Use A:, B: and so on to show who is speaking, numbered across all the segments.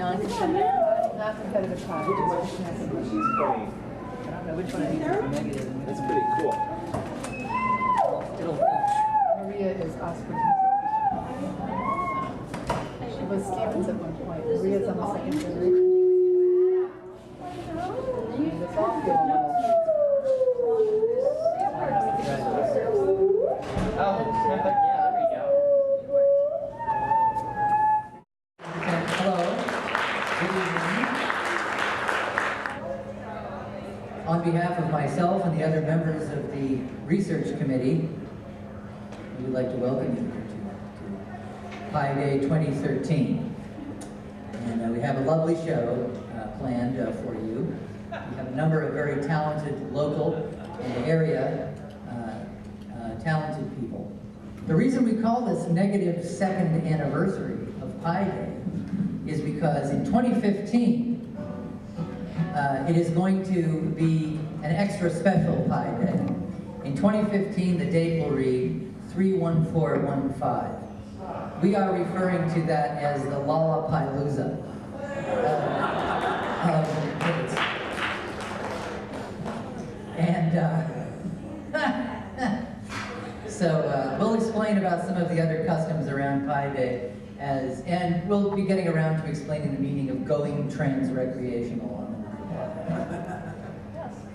A: Not competitive pi. She's funny. I don't know which one of these is negative.
B: That's pretty cool.
A: Maria is Oscar. She was Stevens at one point. Maria's on the second generation. It's all good.
C: Oh, yeah, there we go.
D: Hello. Good evening. On behalf of myself and the other members of the research committee, we would like to welcome you to Pi Day 2013. And we have a lovely show planned for you. We have a number of very talented local and area talented people. The reason we call this negative second anniversary of Pi Day is because in 2015, it is going to be an extra special Pi Day. In 2015, the date will read 31415. We are referring to that as the Lollapalooza. So we'll explain about some of the other customs around Pi Day, and we'll be getting around to explaining the meaning of going trans-recreational on the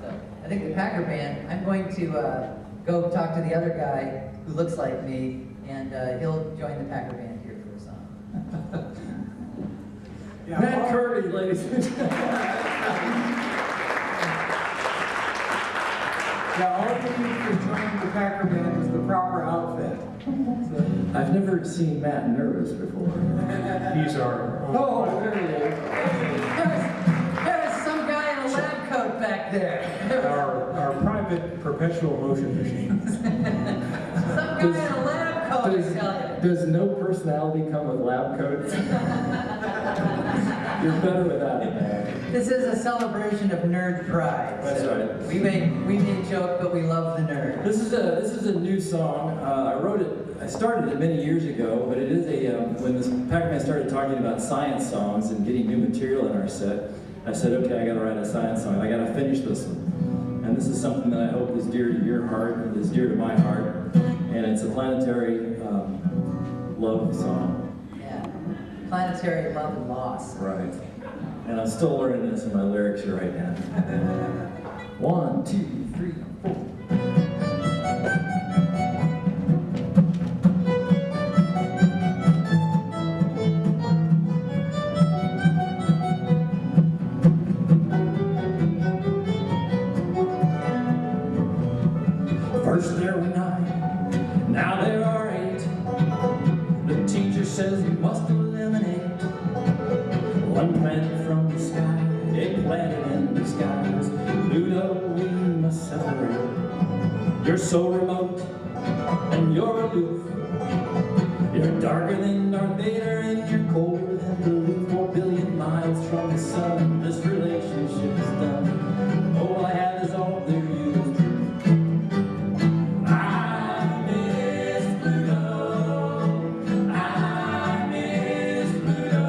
D: So I think the Packer Band, I'm going to go talk to the other guy who looks like me, and he'll join the Packer Band here for a song.
E: Yeah, Matt Kirby, ladies and gentlemen. Yeah, all you need to join the Packer Band is the proper outfit. So,
F: I've never seen Matt nervous before.
E: He's our...
D: Oh, there he is. There's some guy in a lab coat back there.
E: Our private perpetual motion machine.
D: Some guy in a lab coat, I tell you.
F: Does no personality come with lab coats? You're better without it, man.
D: This is a celebration of nerd pride.
F: That's right.
D: We may joke, but we love the nerd.
F: This is a new song. I wrote it. I started it many years ago, but it is when this Pac-Man started talking about science songs and getting new material in our set, I said, okay, I got to write a science song. I got to finish this one. And this is something that I hope is dear to your heart and is dear to my heart. And it's a planetary love song.
D: Yeah, planetary love and loss.
F: Right. And I'm still learning this in my lyrics here right now. 1, 2, 3, 4. First there were 9, now there are 8. The teacher says we must eliminate one planet from the sky, a planet in disguise. Pluto, we must separate. You're so remote, and you're aloof. You're darker than Darth Vader, and you're colder than blue. 4 billion miles from the sun, this relationship is done. All I have is all there you is truth. I miss Pluto. I miss Pluto.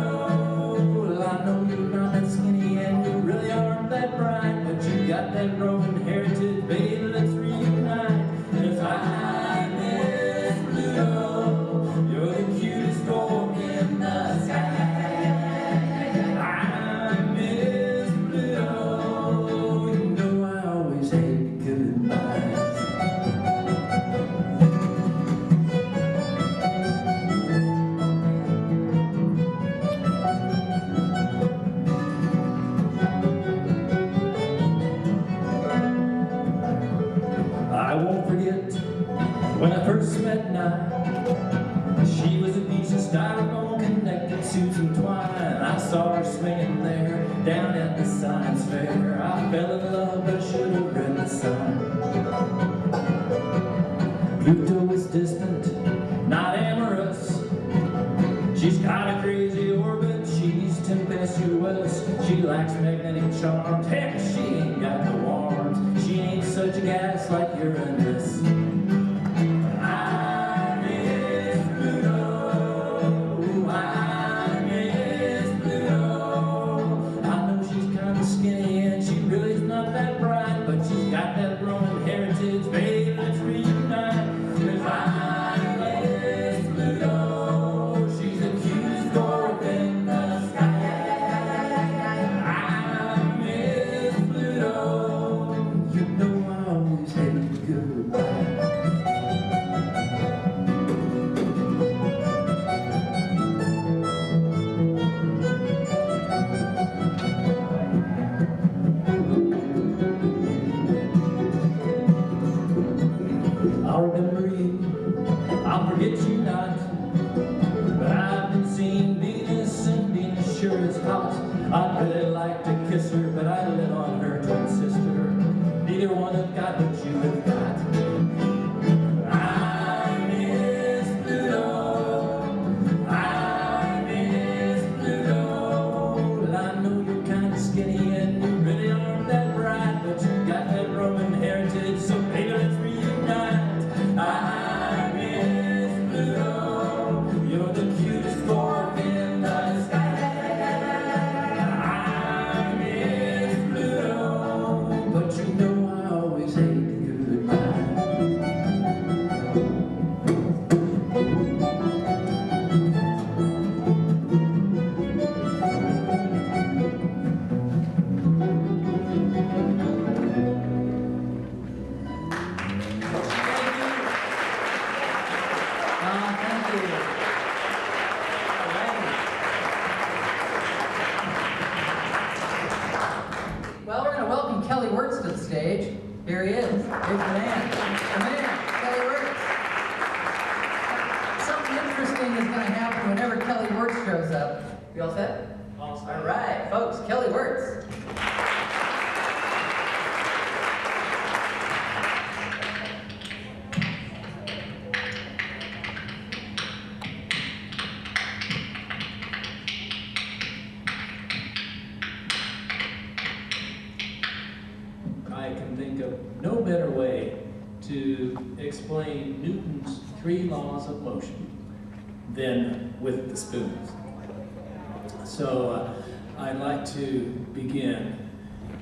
F: Well, I know you're not that skinny, and you really aren't that bright, but you got that Roman heritage, baby. Let's reunite. 'Cause I miss Pluto. You're the cutest dog in the sky. I miss Pluto. You know I always hate goodbyes. I won't forget when I first met Nye. She was a piece of styrofoam connected to some twine. I saw her swinging there down at the science fair. I fell in love, but should have read the sign. Pluto is distant, not amorous. She's got a crazy orbit, she's tempestuous. She lacks magnetic charms, heck, she ain't got no arms. She ain't such a gas like Uranus. I miss Pluto. I miss Pluto. like to kiss her, but I lit on her twin sister. Neither one have got what you have got. I miss Pluto. I miss Pluto. Well, I know you're kind of skinny and you really aren't that bright, but you got that Roman heritage, so baby, let's reunite. I miss Pluto. You're the cutest dwarf in the sky. I miss Pluto, but you know I always hate goodbye.
D: Thank you. Well, we're going to welcome Kelly Werts to the stage. Here he is. Here's the man. The man, Kelly Werts. Something interesting is going to happen whenever Kelly Werts shows up. You all set? All right, folks, Kelly Werts.
F: I can think of no better way to explain Newton's 3 laws of motion than with the spoons. So I'd like to begin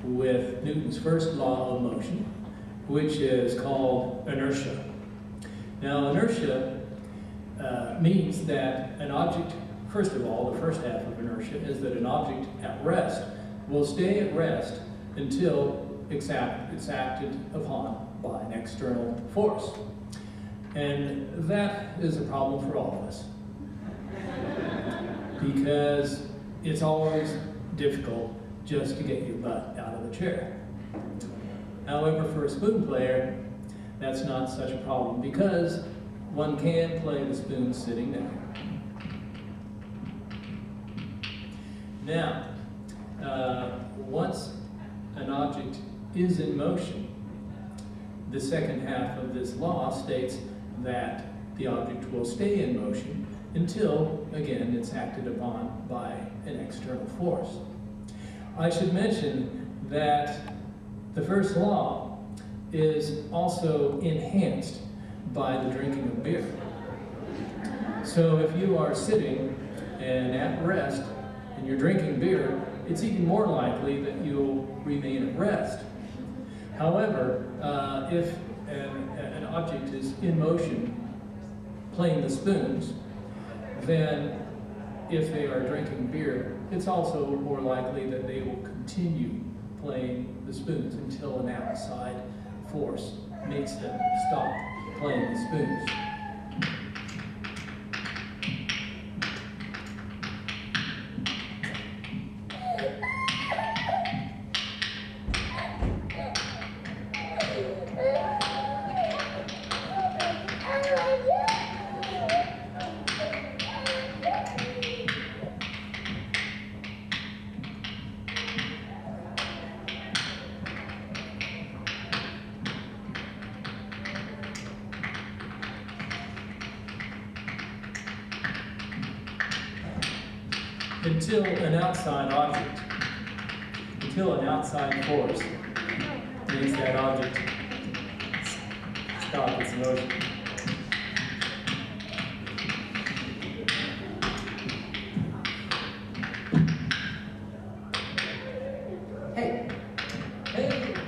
F: with Newton's first law of motion, which is called inertia. Now, inertia means that an object, first of all, the first half of inertia is that an object at rest will stay at rest until it's acted upon by an external force. And that is a problem for all of us, because it's always difficult just to get your butt out of the chair. However, for a spoon player, that's not such a problem, because one can play the spoon sitting down. Now, once an object is in motion, the second half of this law states that the object will stay in motion until, again, it's acted upon by an external force. I should mention that the first law is also enhanced by the drinking of beer. So if you are sitting and at rest and you're drinking beer, it's even more likely that you'll remain at rest. However, if an object is in motion playing the spoons, then if they are drinking beer, it's also more likely that they will continue playing the spoons until an outside force makes them stop playing the spoons. Until an outside force makes that object stop its motion.
D: Hey,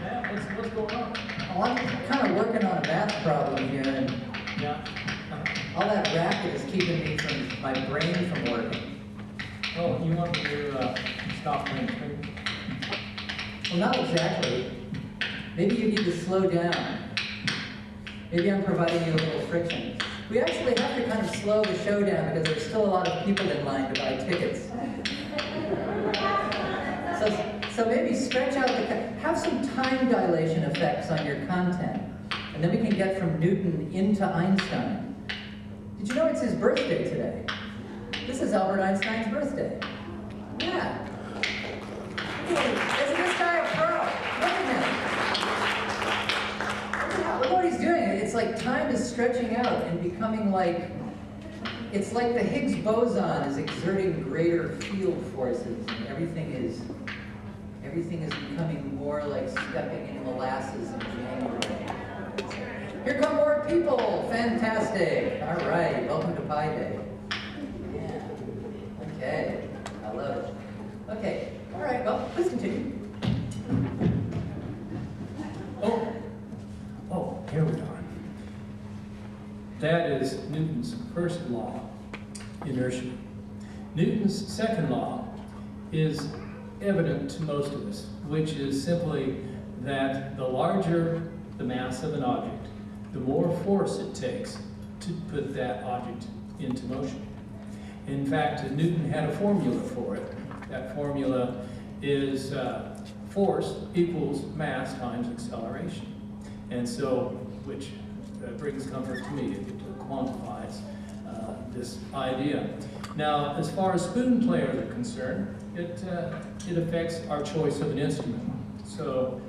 F: Matt, what's going on?
D: well, I'm kind of working on a math problem here, and
F: Yeah.
D: all that racket is keeping me from my brain from working.
F: Oh, you want me to stop playing spoons?
D: Well, not exactly. Maybe you need to slow down. Maybe I'm providing you a little friction. We actually have to kind of slow the show down because there's still a lot of people in line to buy tickets. So maybe stretch out have some time dilation effects on your content, and then we can get from Newton into Einstein. Did you know it's his birthday today? This is Albert Einstein's birthday. Yeah. time is stretching out and becoming like, it's like the Higgs boson is exerting greater field forces, and everything is becoming more like stepping in molasses in January. Here come more people! Fantastic! All right, welcome to Pi Day. Yeah. Okay, I love it. Okay, all right, well, let's continue.
F: Oh, here we are. That is Newton's first law, inertia. Newton's second law is evident to most of us, which is simply that the larger the mass of an object, the more force it takes to put that object into motion. In fact, Newton had a formula for it. That formula is force equals mass times acceleration. And so, which brings comfort to me, it quantifies this idea. Now, as far as spoon players are concerned, it affects our choice of an instrument. So,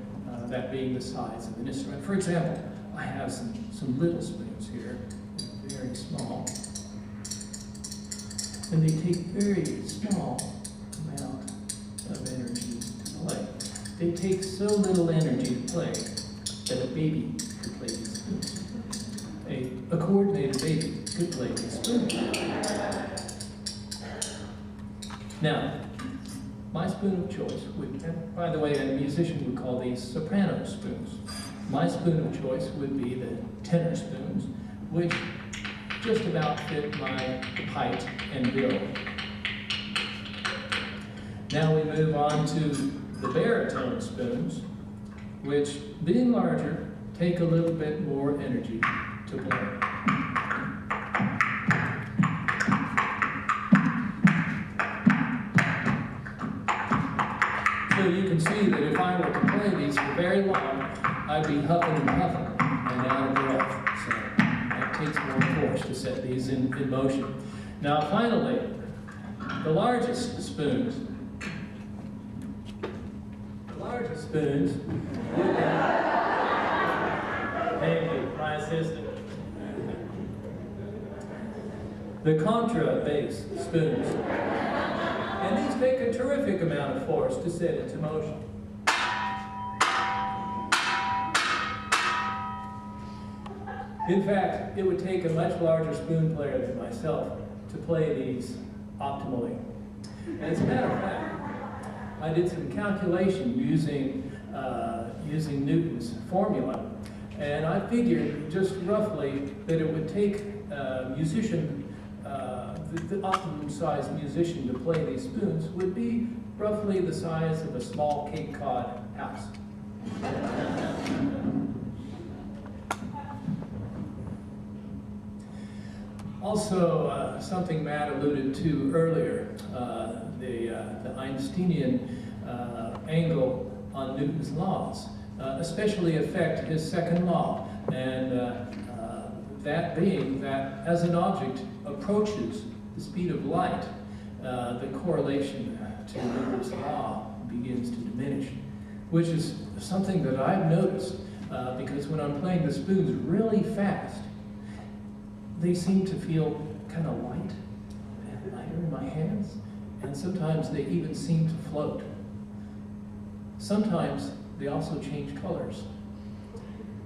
F: that being the size of an instrument. For example, I have some little spoons here, very small, and they take very small amount of energy to play. They take so little energy to play that a baby could play these spoons. A coordinated baby could play these spoons. Now, my spoon of choice would, and by the way, a musician would call these soprano spoons. My spoon of choice would be the tenor spoons, which just about fit my height and build. Now we move on to the baritone spoons, which, being larger, take a little bit more energy to play. So you can see that if I were to play these for very long, I'd be huffing and puffing and out of breath. So it takes more force to set these in motion. Now finally, the largest spoons. Thank you, my assistant. The contrabass spoons. And these take a terrific amount of force to set into motion. In fact, it would take a much larger spoon player than myself to play these optimally. And as a matter of fact, I did some calculation using Newton's formula, and I figured just roughly that it would take a musician, the optimum sized musician to play these spoons would be roughly the size of a small Cape Cod house. Also, something Matt alluded to earlier, the Einsteinian angle on Newton's laws, especially affect his second law, and that being that as an object approaches the speed of light, the correlation to Newton's law begins to diminish, which is something that I've noticed because when I'm playing the spoons really fast, they seem to feel kind of light and lighter in my hands, and sometimes they even seem to float. Sometimes they also change colors,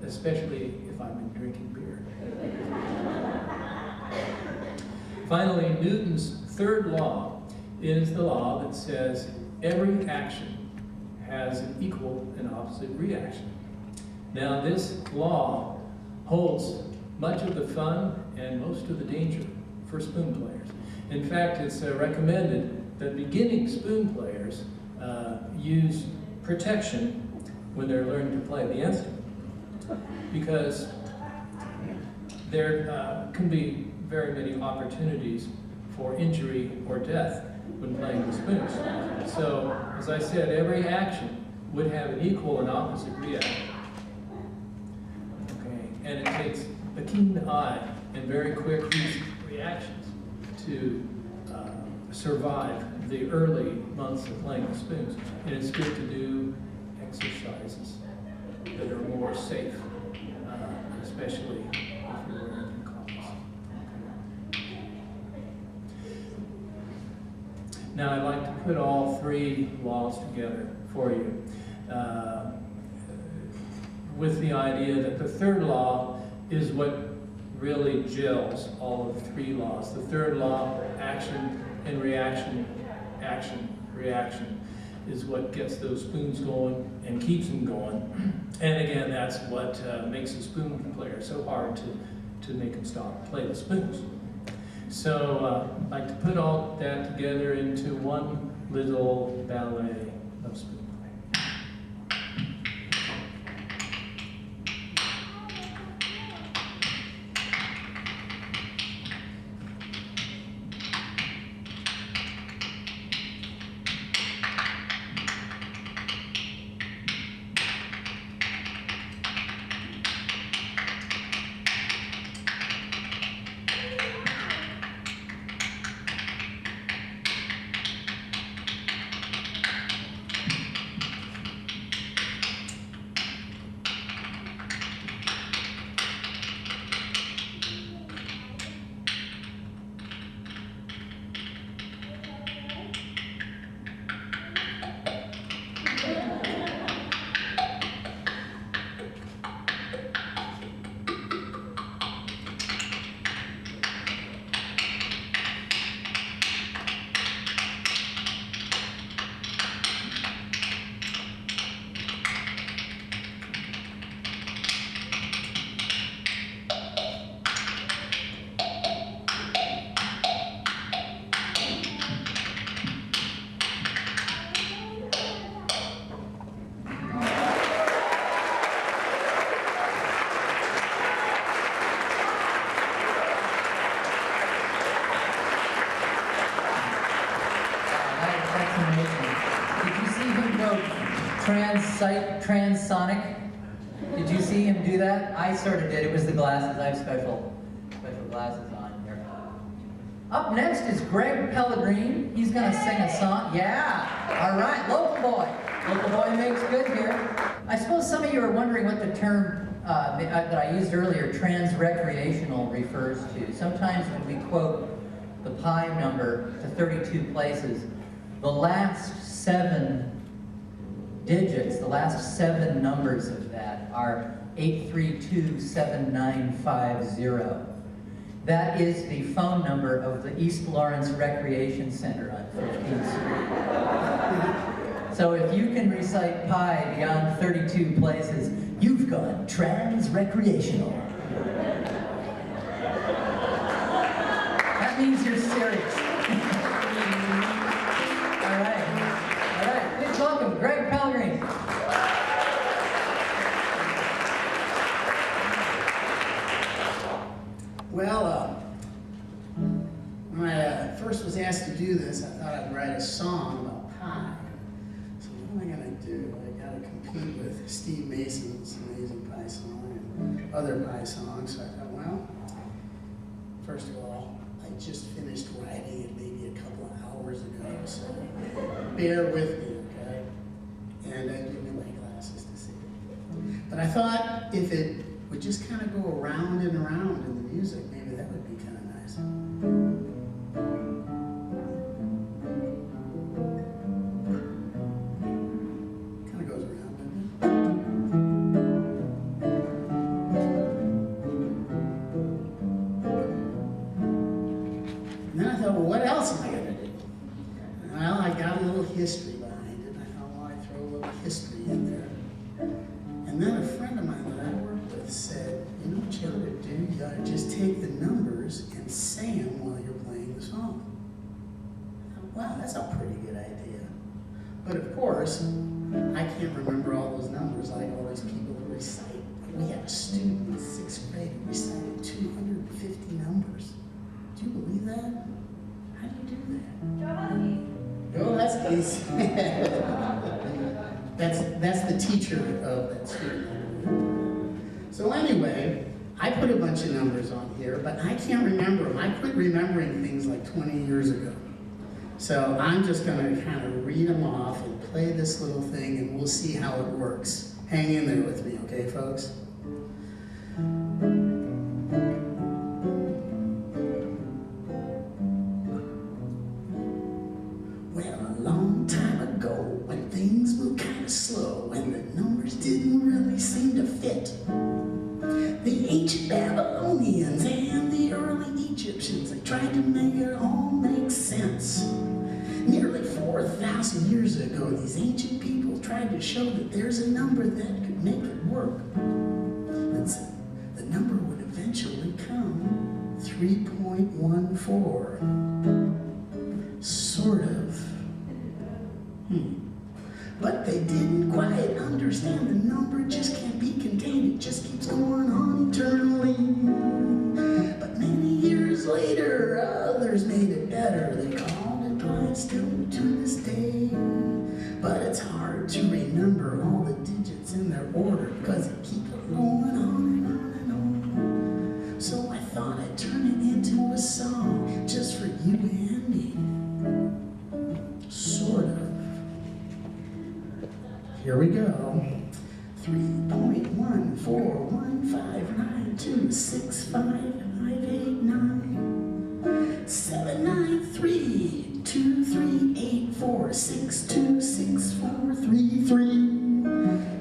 F: especially if I've been drinking beer. Finally, Newton's third law is the law that says every action has an equal and opposite reaction. Now, this law holds much of the fun and most of the danger for spoon players. In fact, it's recommended that beginning spoon players use protection when they're learning to play the instrument, because there can be very many opportunities for injury or death when playing the spoons. So, as I said, every action would have an equal and opposite reaction. Okay, and it takes a keen eye and very quick reactions to survive the early months of playing the spoons. And it's good to do exercises that are more safe, especially Now I'd like to put all three laws together for you with the idea that the third law is what really gels all of the three laws. The third law, action and reaction, action, reaction, is what gets those spoons going and keeps them going. And again, that's what makes a spoon player so hard to make them stop play the spoons. So I'd like to put all that together into one little ballet of spoon playing.
D: Transonic. Did you see him do that? I sort of did. It was the glasses. I have special glasses on here. Up next is Greg Pelligreen. He's going to sing a song. Yeah. All right. Local boy. Local boy makes good here. I suppose some of you are wondering what the term that I used earlier, trans-recreational, refers to. Sometimes when we quote the pi number to 32 places, the last 7 digits, the last 7 numbers of that are 8327950. That is the phone number of the East Lawrence Recreation Center on 15th Street. So if you can recite pi beyond 32 places, you've gone trans-recreational. That means you're serious. All right. Please welcome Greg Pelligreen.
B: Well, when I first was asked to do this, I thought I'd write a song about pi. So what am I going to do? I got to compete with Steve Mason's amazing pi song and other pi songs. So I thought, well, first of all, I just finished writing it maybe a couple of hours ago, so bear with me, okay? And I give me my glasses to see it. But I thought if it would just kind of go around and around in the music, maybe that would be kind of nice. Kind of goes around, doesn't it? And then I thought, well, what else am I going to do? Well, I got a little history behind it. I thought, well, I'd throw a little history in there. And then a friend of mine that I work with said, you know what you ought to do? You ought to just take the numbers and say them while you're playing the song. I thought, wow, that's a pretty good idea. But of course, I can't remember all those numbers like all these people who recite. We had a student in 6th grade who recited 250 numbers. Do you believe that? How do you do that? Oh, that's easy. That's the teacher of that student. So anyway, I put a bunch of numbers on here, but I can't remember them. I quit remembering things like 20 years ago. So I'm just going to kind of read them off and play this little thing, and we'll see how it works. Hang in there with me, okay, folks? Well, a long time ago, when things moved kind of slow and the numbers didn't really seem to fit, the ancient Babylonians and the early Egyptians, they tried to make it all make sense. Nearly 4,000 years ago, these ancient people tried to show that there's a number that could make it work. The number would eventually come 3.14. Sort of. But they didn't quite understand the number just can't be contained. It just keeps going on eternally. But many years later, others made it better. They called it pi still to this day. But it's hard to remember all the digits in their order because it keeps going on and on and on. So I thought I'd turn it into a song just for you and me. Sort of. Here we go. 3.14159265589 7932384626433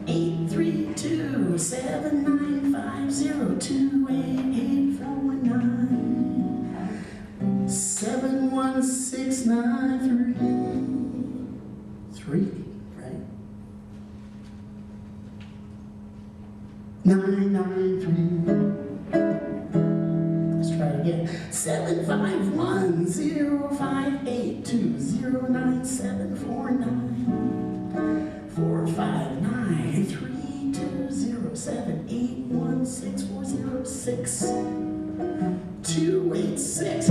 B: 832-7950-288-419 71693 993. Let's try it again. 751058209749459 459-320-7816406 286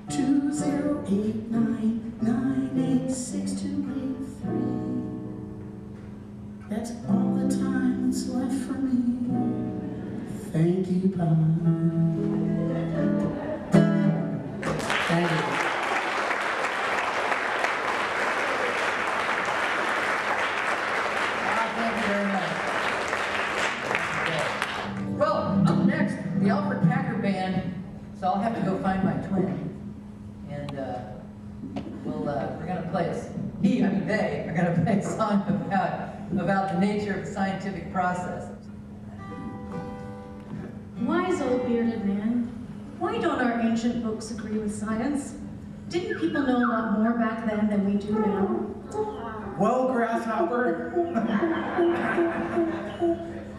B: 2089986283. That's all the time that's left for me. Thank you, Pop.
D: Thank you. Thank you very much. Well, up next, the Alferd Packer Band. So I'll have to go find my twin. And we're going to play they are going to play a song about the nature of the scientific process.
G: Wise old bearded man, why don't our ancient books agree with science? Didn't people know a lot more back then than we do now?
E: Well, Grasshopper,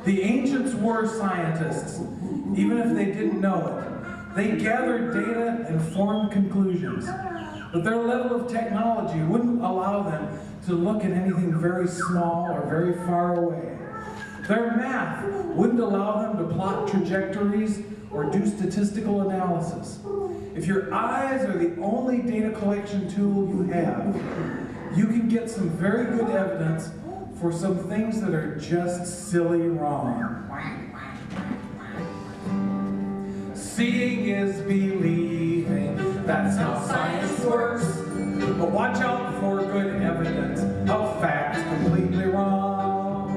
E: the ancients were scientists, even if they didn't know it. They gathered data and formed conclusions. But their level of technology wouldn't allow them to look at anything very small or very far away. Their math wouldn't allow them to plot trajectories or do statistical analysis. If your eyes are the only data collection tool you have, you can get some very good evidence for some things that are just silly wrong. Seeing is believing, that's how science works. But watch out for good evidence of facts completely wrong.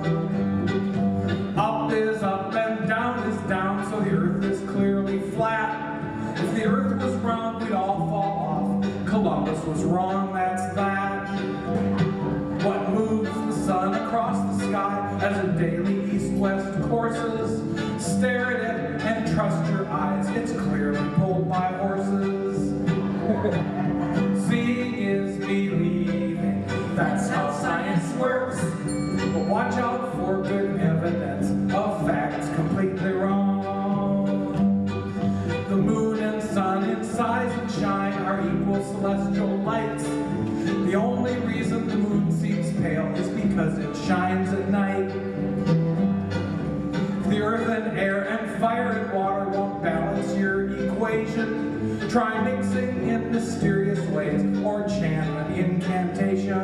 E: Up is up and down is down, so the earth is clearly flat. If the earth was round, we'd all fall off. Columbus was wrong, that's that. What moves the sun across the sky as a daily east-west courses? Stare at it and trust your eyes, it's clearly pulled by horses. Seeing is believing, that's how science works. But watch out for good evidence of facts completely wrong. The moon and sun in size and shine are equal celestial lights. The only reason the moon seems pale is because it shines at night. The earth and air and fire and water won't balance your equation. Try mixing in mysterious ways or chant an incantation.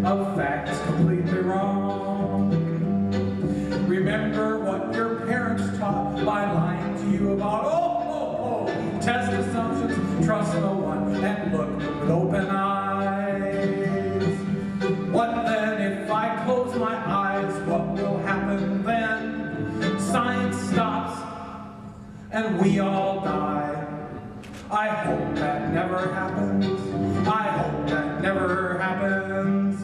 E: Of fact we all die. I hope that never happens. I hope that never happens.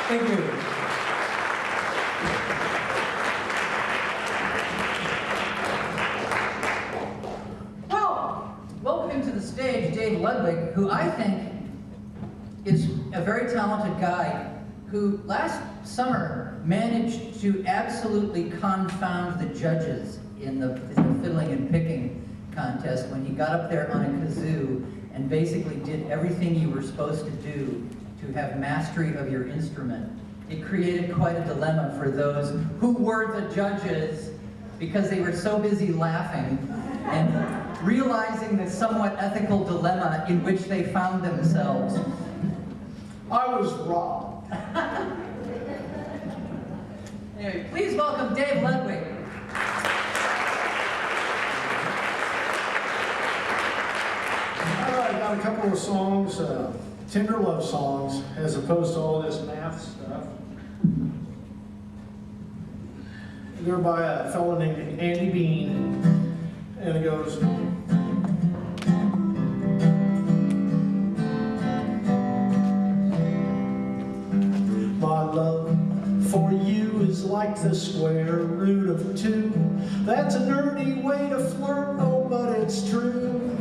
E: Thank you.
D: Well, welcoming to the stage Dave Ludwick, who I think is a very talented guy who last summer managed to absolutely confound the judges in the fiddling and picking contest when he got up there on a kazoo and basically did everything you were supposed to do to have mastery of your instrument. It created quite a dilemma for those who were the judges because they were so busy laughing and realizing the somewhat ethical dilemma in which they found themselves.
B: I was robbed.
D: Anyway, please welcome Dave Ludwick.
H: All right, got a couple of songs, tender love songs, as opposed to all this math stuff. They're by a fellow named Andy Bean, and it goes. My love for you is like the square root of 2. That's a nerdy way to flirt, oh, but it's true.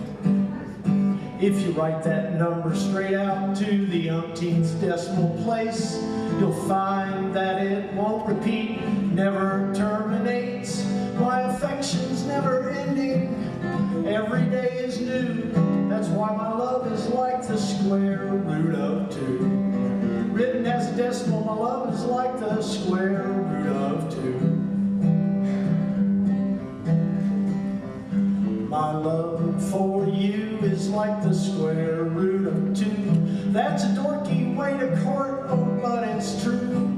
H: If you write that number straight out to the umpteenth decimal place, you'll find that it won't repeat, never terminates. My affection's never ending, every day is new. That's why my love is like the square root of 2. Written as a decimal, my love is like the square root of 2. My love for you is like the square root of 2. That's a dorky way to court, oh, but it's true.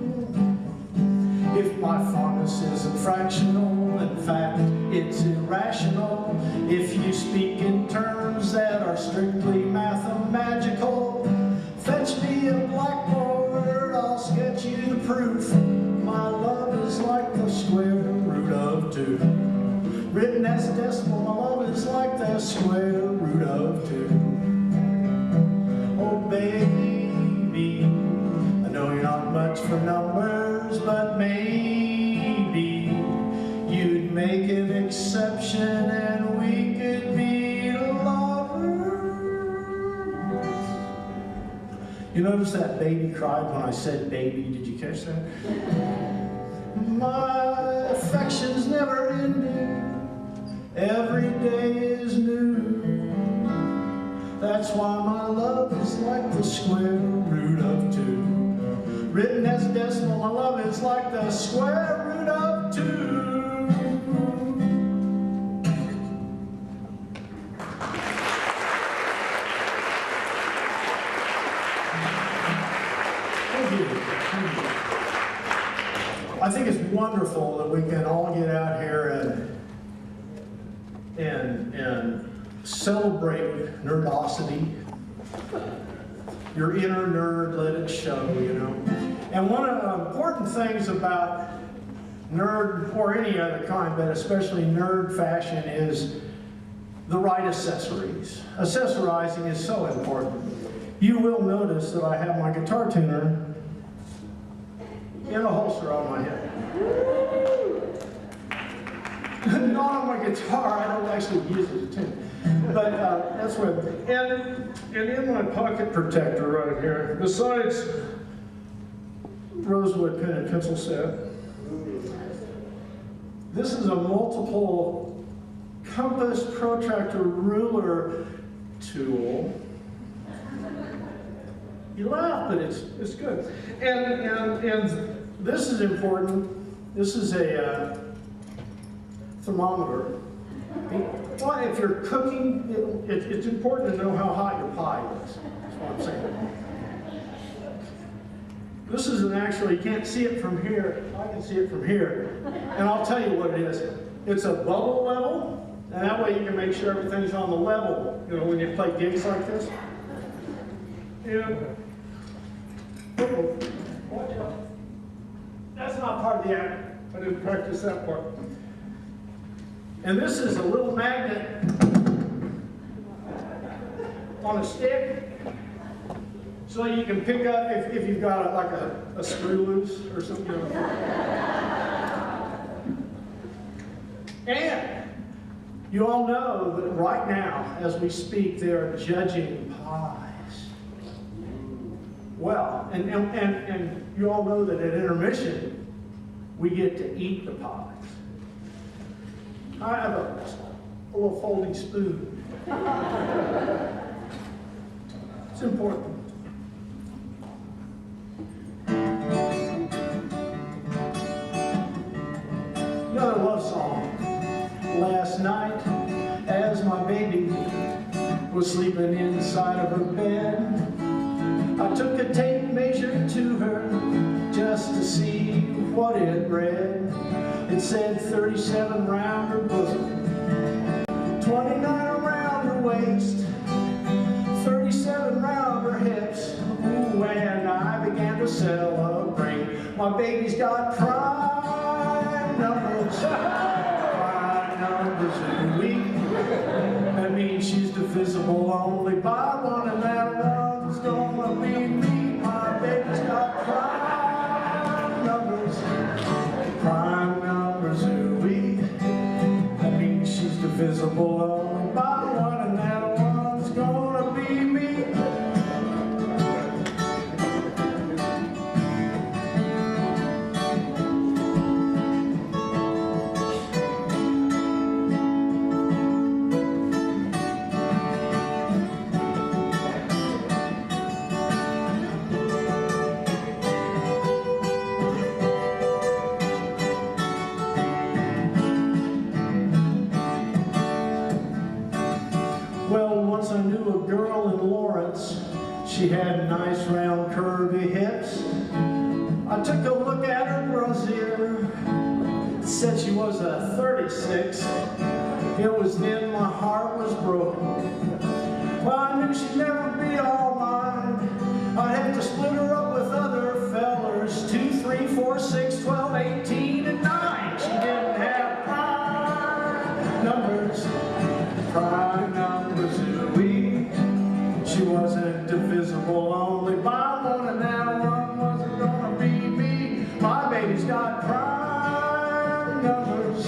H: If my fondness isn't fractional, in fact, it's irrational. If you speak in terms that are strictly mathematical, fetch me a blackboard, I'll sketch you the proof. My love is like the square root of 2. Written as a decimal, my love is like the square root of 2. Oh baby, I know you're not much for numbers, but maybe you'd make an exception and we could be lovers. You notice that baby cried when I said baby, did you catch that? My affection's never ending, every day is new. That's why my love is like the square root of 2. Written as a decimal, my love is like the square root of 2. I think it's wonderful that we can all get out here and celebrate nerdosity. Your inner nerd, let it show, you know. And one of the important things about nerd, or any other kind, but especially nerd fashion, is the right accessories. Accessorizing is so important. You will notice that I have my guitar tuner in a holster on my head. Not on my guitar, I don't actually use it to tune. But that's what, and in my pocket protector right here, besides rosewood pen and pencil set, this is a multiple compass, protractor, ruler tool. You laugh, but it's good. And this is important. This is a thermometer. Well, if you're cooking, it's important to know how hot your pie is. That's what I'm saying. This isn't actually, you can't see it from here. I can see it from here. And I'll tell you what it is. It's a bubble level, and that way you can make sure everything's on the level, you know, when you play gigs like this. And Watch out. That's not part of the act. I didn't practice that part. And this is a little magnet on a stick, so you can pick up if you've got like a screw loose or something. And you all know that right now, as we speak, they are judging pies. Well, and you all know that at intermission, we get to eat the pies. I have a little folding spoon. It's important. Another love song. Last night, as my baby was sleeping inside of her bed, I took a tape measure to her just to see what it read. It said 37 round her bosom, 29 around her waist, 37 round her hips. Ooh, and I began to celebrate. My baby's got prime numbers, prime numbers in a week. That means she's divisible only by one, and that one's gonna be me. My baby's got prime numbers in a week. That means she's divisible only by one, and that one's gonna be me. She had nice round curvy hips. I took a look at her brassiere. It said she was a 36. It was then my heart was broken. Well, I knew she'd never be all mine. I'd have to split her up with other fellers. 2, 3, 4, 6, 12, 18, and 9. She didn't have prime numbers in a week. She wasn't divisible only by one, and that one wasn't gonna be me. My baby's got prime numbers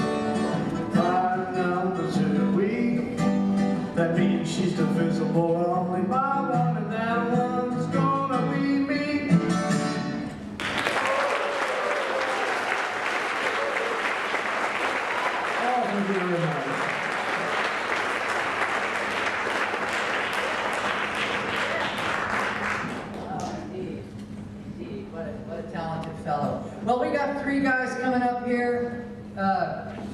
H: in a week. That means she's divisible only by one, and that one's gonna be me. Oh, thank you very much.
D: Well, we got 3 guys coming up here,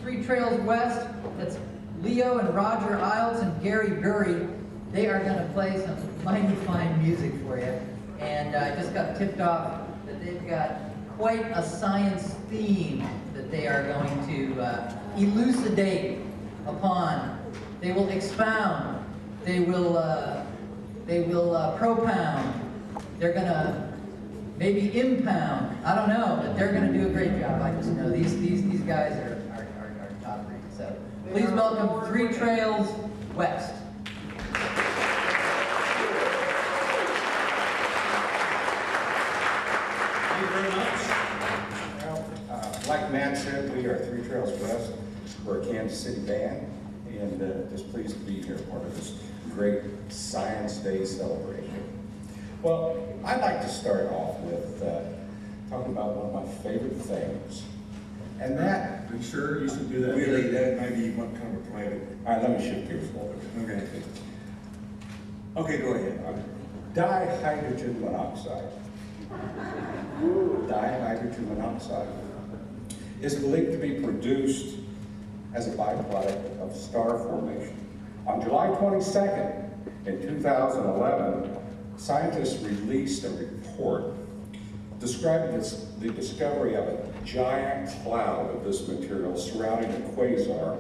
D: 3 Trails West. That's Leo and Roger Iles and Gary Gurry. They are going to play some mighty fine music for you. And I just got tipped off that they've got quite a science theme that they are going to elucidate upon. They will expound. They will propound. They're going to maybe impound. I don't know, but they're going to do a great job. I just know these guys are top rate. So please welcome 3 Trails West.
I: Thank you very much. Well, like Matt said, we are 3 Trails West. We're a Kansas City band, and just pleased to be here, part of this great Science Day celebration. Well, I'd like to start off with talking about one of my favorite things, and that...
J: I'm sure you should do that.
I: Really,
J: that might be what kind of a private...
I: All right, let me shift gears a little bit.
J: Okay, go ahead.
I: Dihydrogen monoxide. Dihydrogen monoxide is believed to be produced as a byproduct of star formation. On July 22nd, in 2011, scientists released a report describing the discovery of a giant cloud of this material surrounding a quasar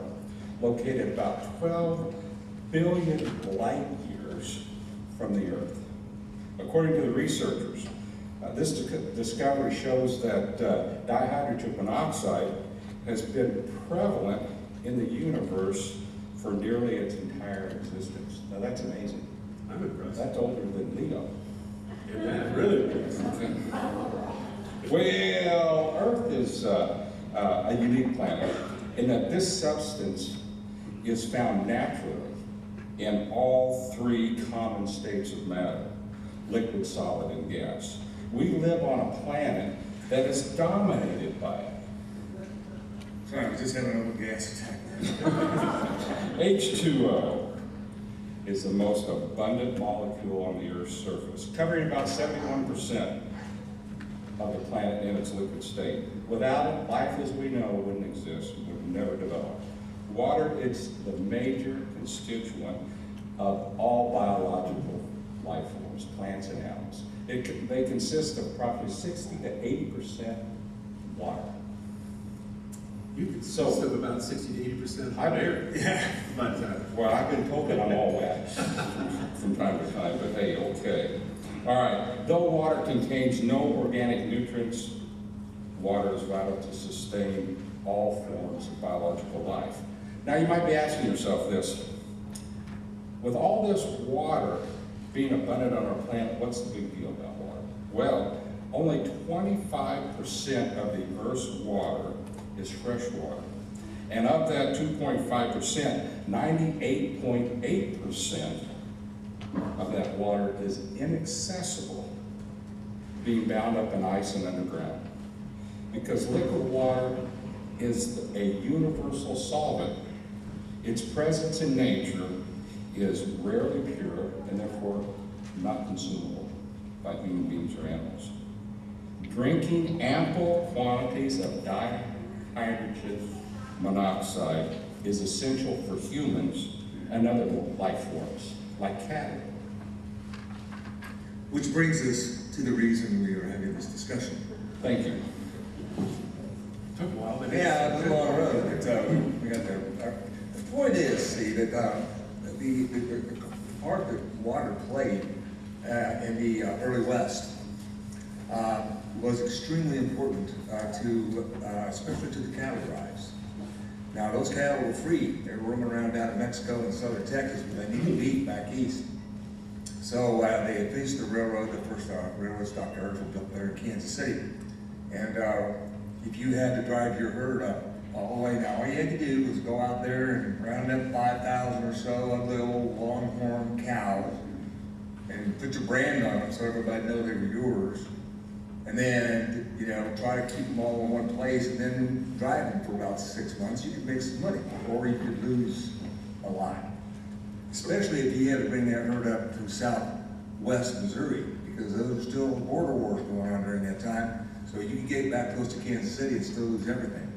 I: located about 12 billion light years from the Earth. According to the researchers, This discovery shows that dihydrogen monoxide has been prevalent in the universe for nearly its entire existence. Now that's amazing.
J: I'm impressed.
I: That's older than Leo.
J: Yeah, man, really impressed.
I: Well, Earth is a unique planet in that this substance is found naturally in all three common states of matter: liquid, solid, and gas. We live on a planet that is dominated by it.
J: Sorry, I was just having a little gas attack.
I: H2O is the most abundant molecule on the Earth's surface, covering about 71% of the planet in its liquid state. Without it, life as we know wouldn't exist, would never develop. Water is the major constituent of all biological life forms, plants and animals. They consist of probably 60 to 80% water.
J: You consist of about 60 to 80% air. Yeah, but
I: well, I've been told that I'm all wet from time to time, but hey, okay. All right, though water contains no organic nutrients, water is vital to sustain all forms of biological life. Now you might be asking yourself this: with all this water being abundant on our planet, what's the big deal about water? Well, only 25% of the Earth's water is fresh water. And of that 2.5%, 98.8% of that water is inaccessible, being bound up in ice and underground. Because liquid water is a universal solvent, its presence in nature is rarely pure and therefore not consumable by human beings or animals. Drinking ample quantities of dihydrogen monoxide is essential for humans and other life forms, like cattle.
J: which brings us to the reason we are having this discussion.
I: Thank you.
J: Took a while, but
K: Yeah, a little on the road, but we got there. The point is, see, that the part that water played in the early West was extremely important to, especially to the cattle drives. Now, those cattle were free. They were roaming around down in Mexico and southern Texas, but they needed beef back east. So they had finished the railroad, the first railroad stopped Erfurt up there in Kansas City. And if you had to drive your herd up all the way down, all you had to do was go out there and round up 5,000 or so of the old longhorn cows and put your brand on them so everybody knew they were yours. And then, you know, try to keep them all in one place and then drive them for about 6 months. You could make some money, or you could lose a lot. Especially if you had to bring that herd up to southwest Missouri, because there was still border wars going on during that time. So you could get back close to Kansas City and still lose everything.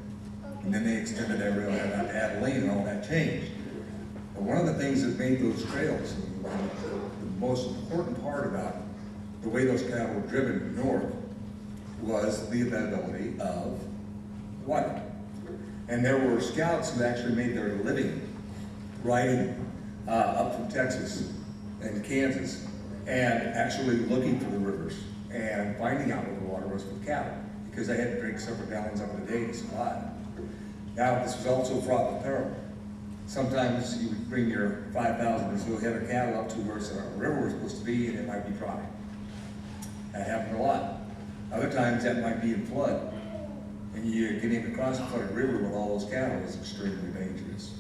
K: And then they extended that rail out to Abilene and all that changed. But one of the things that made those trails, and the most important part about the way those cattle were driven north, was the availability of water. And there were scouts who actually made their living riding up from Texas and Kansas and actually looking for the rivers and finding out where the water was for the cattle, because they had to drink several gallons of it a day to survive. Now, this was also fraught with peril. Sometimes you would bring your 5,000 or so head of cattle up to where a river was supposed to be and it might be dry. That happened a lot. Other times that might be in flood, and you getting across a flooded river with all those cattle is extremely dangerous.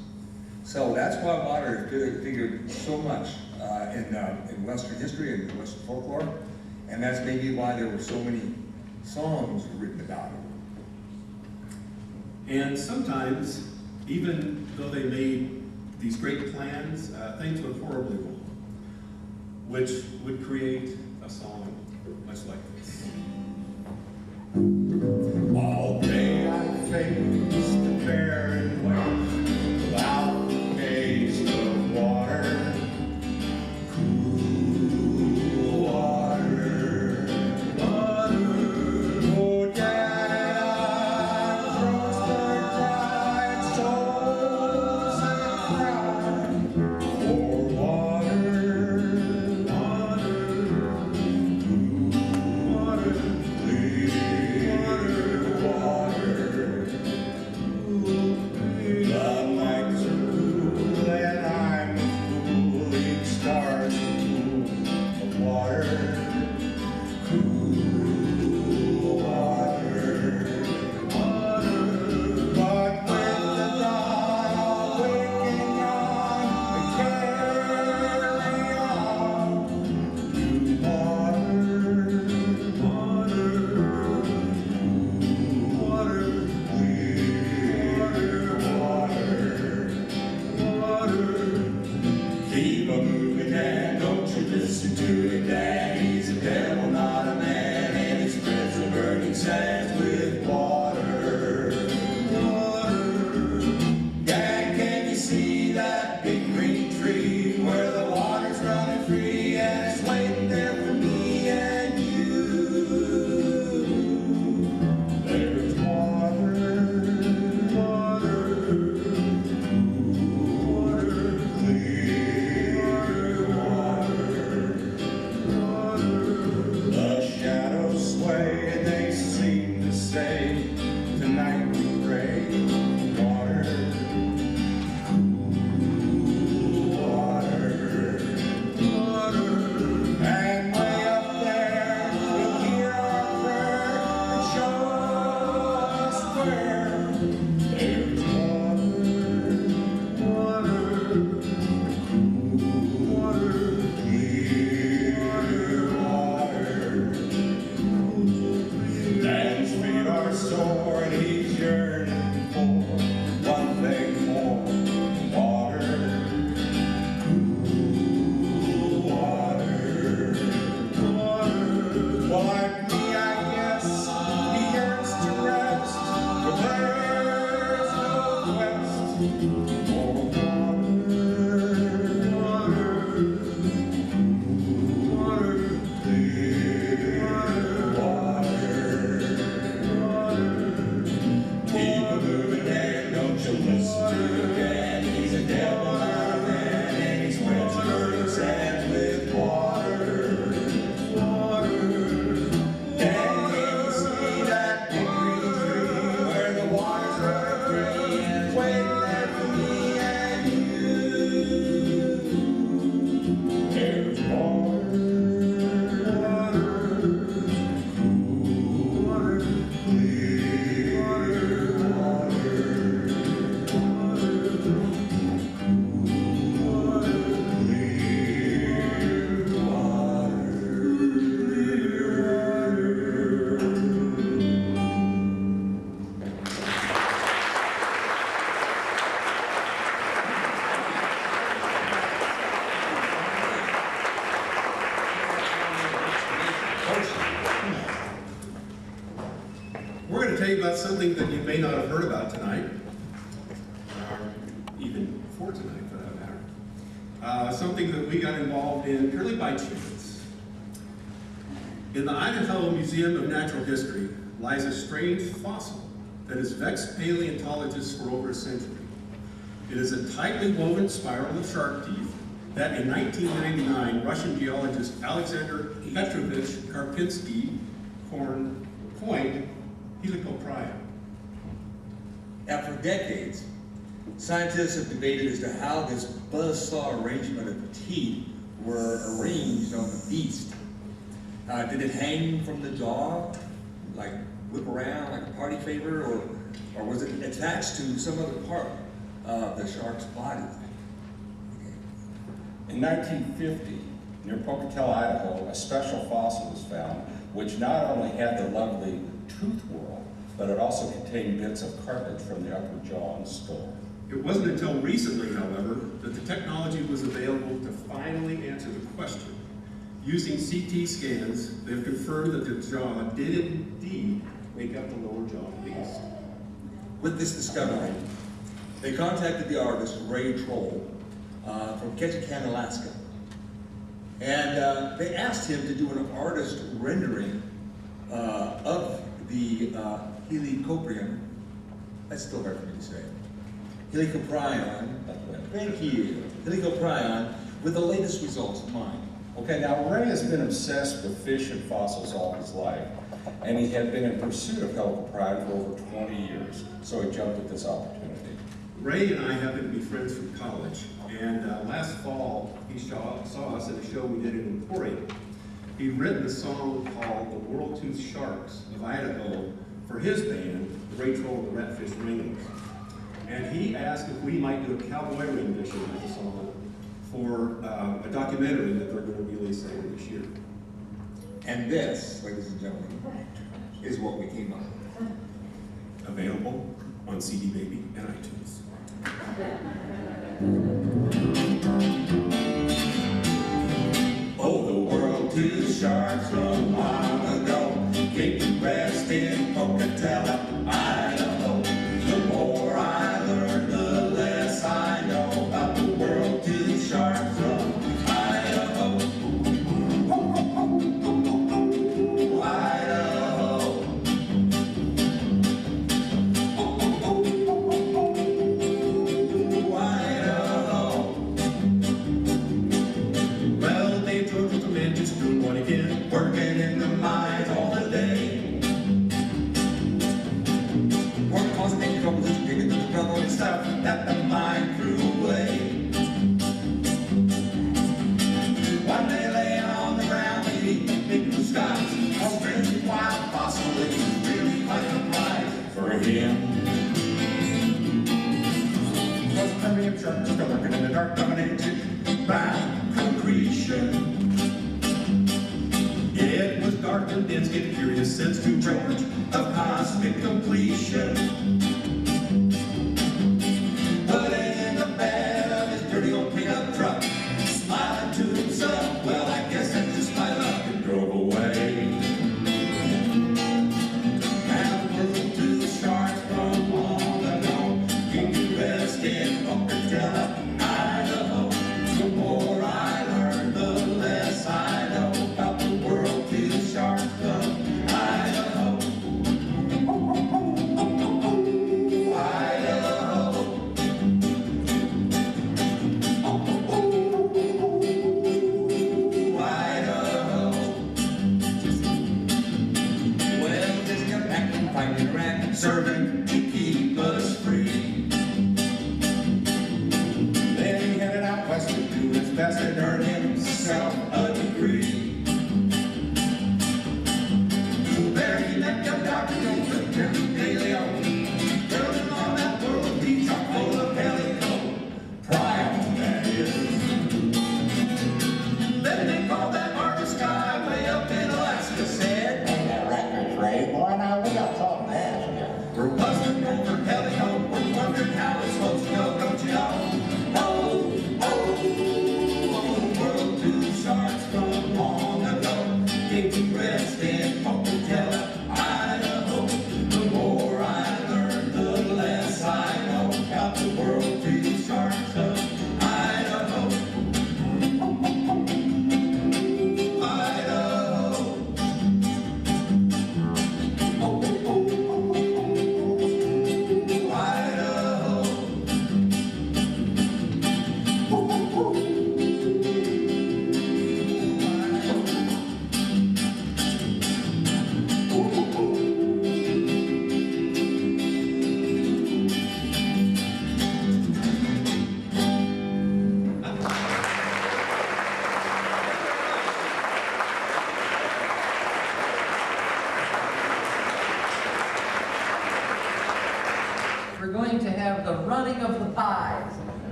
K: So that's why water is figured so much in Western history and Western folklore, and that's maybe why there were so many songs written about it.
J: And sometimes, even though they made these great plans, things went horribly wrong, which would create a song much like this.
I: All day I faced the barren waste without a taste of water, cool water, water. Oh, Dad, I crossed the tide, souls and cried for water, water, cool water.
J: about something that you may not have heard about tonight, or even before tonight for that matter. Something that we got involved in purely by chance. In the Idaho Museum of Natural History lies a strange fossil that has vexed paleontologists for over a century. It is a tightly woven spiral of shark teeth that in 1999 Russian geologist Alexander Petrovich Karpinski coined helicoprion.
K: Now, for decades, scientists have debated as to how this buzzsaw arrangement of teeth were arranged on the beast. Did it hang from the jaw, like whip around like a party favor, or was it attached to some other part of the shark's body?
I: In 1950, near Pocatello, Idaho, a special fossil was found, which not only had the lovely tooth whorl, but it also contained bits of cartilage from the upper jaw and skull.
J: It wasn't until recently, however, that the technology was available to finally answer the question. Using CT scans, they've confirmed that the jaw did indeed make up the lower jaw of the beast.
K: With this discovery, they contacted the artist Ray Troll from Ketchikan, Alaska. And they asked him to do an artist rendering of the helicoprion. That's still hard for me to say. Helicoprion. Thank you. Helicoprion with the latest results in mind.
I: Okay, now Ray has been obsessed with fish and fossils all his life, and he had been in pursuit of helicoprion for over 20 years, so he jumped at this opportunity.
J: Ray and I happen to be friends from college, and last fall he saw us at a show we did in Emporium. He'd written a song called The World-Toothed Sharks of Idaho for his band, the Ray Troll and the Ratfish Ringers. And he asked if we might do a cowboy rendition of the song for a documentary that they're going to release later this year.
K: And this, ladies and gentlemen, is what we came up with.
J: Available on CD Baby and iTunes.
L: Oh, the world-toothed sharks from long ago came to rest in Pocatello, Idaho. The more I learn, the less I know about the world-toothed sharks from Idaho. Idaho. Idaho. Well, they drove the men just doing what again, working in the mines all the day. Work causing any trouble, just digging through the rubble and stuff that the mine threw away. One day laying on the ground, maybe big blue skies, a strange wild fossil, it was really quite a surprise for him. Was a Permian shark just lurking in the dark, dominated by concretion. It was dark and dense, getting curious sense to range of cosmic completion. Put in the bed of his dirty old pickup truck, smiling to himself, well, I guess that's just my luck, and drove away. And the world-toothed sharks from long ago came to rest in Pocatello, Idaho. The more I learn, the less I know about the world-toothed sharks from Idaho. Idaho.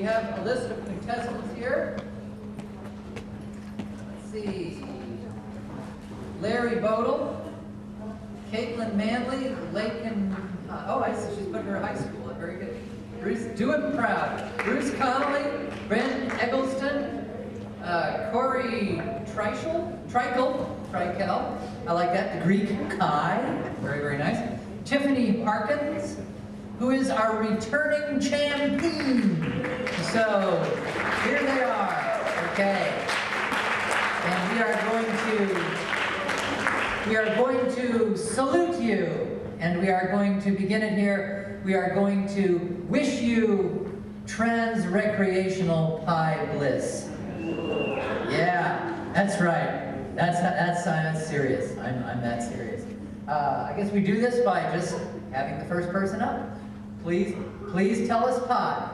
D: have a list of contestants here. Let's see. Larry Bodle, Caitlin Manley, Lakin, oh, I see, she's put her high school. Very good. Bruce, do it proud. Bruce Connolly, Ben Eggleston, Corey Trikel, I like that. The Greek Kai, very, very nice. Tiffany Harkins, who is our returning champion. So, here they are, okay. And we are going to salute you, and we are going to begin it here. We are going to wish you trans-recreational pie bliss. Yeah, that's right. That's serious. I'm that serious. I guess we do this by just having the first person up. Please tell us pie.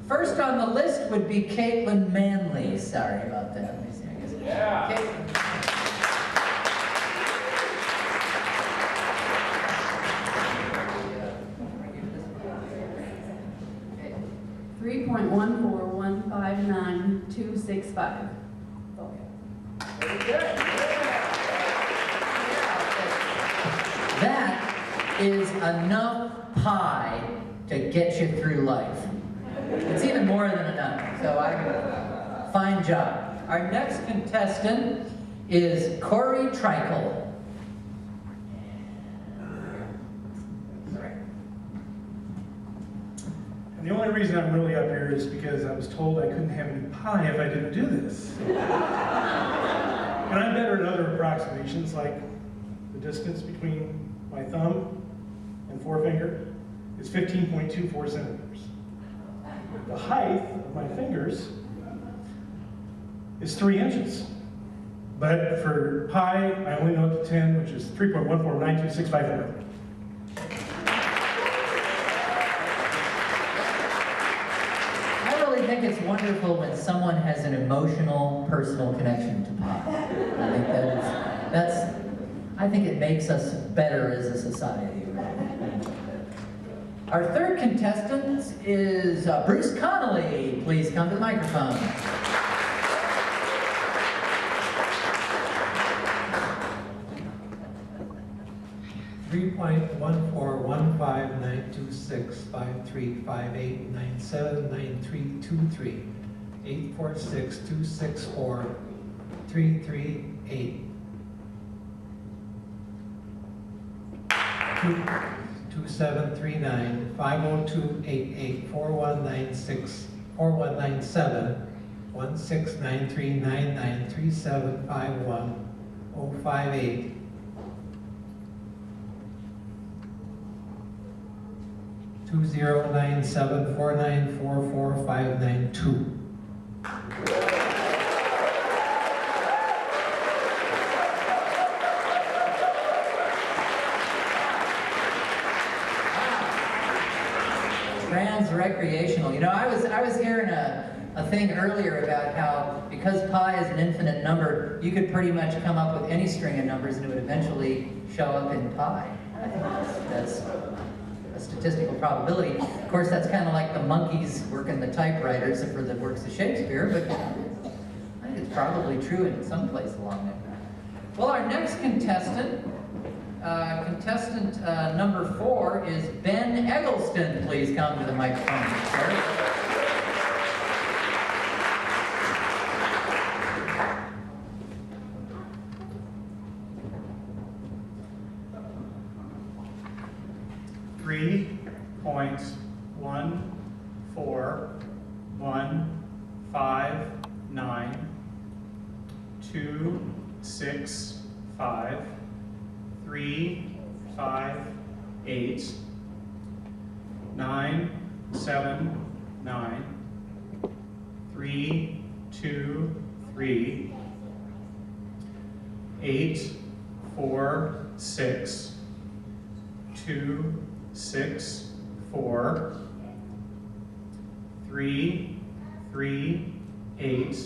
D: First on the list would be Caitlin Manley. Sorry about that. Let me see, I guess.
E: Yeah.
D: Caitlin.
M: 3.14159.265.
D: That is enough pie to get you through life. It's even more than enough. So fine job. Our next contestant is Corey Trikel.
N: And the only reason I'm really up here is because I was told I couldn't have any pie if I didn't do this. And I'm better at other approximations, like the distance between my thumb and forefinger is 15.24 centimeters. The height of my fingers is 3 inches. But for pi, I only know up to 10, which is 3.1492654.
D: I think it's wonderful when someone has an emotional, personal connection to pie. I think it makes us better as a society. Our third contestant is Bruce Connolly. Please come to the microphone.
O: $3.141592653589793223846264338. 2739 50288 4196 4197 1693993751 209749444592.
D: Trans-recreational. You know, I was hearing a thing earlier about how because pi is an infinite number, you could pretty much come up with any string of numbers and it would eventually show up in pi. I think that's a statistical probability. Of course, that's kind of like the monkeys working the typewriters for the works of Shakespeare, but I think it's probably true in some place along there. Well, our next contestant, number 4 is Ben Eggleston. Please come to the microphone, sir.
N: $3.14159265358 979 323 846 264 338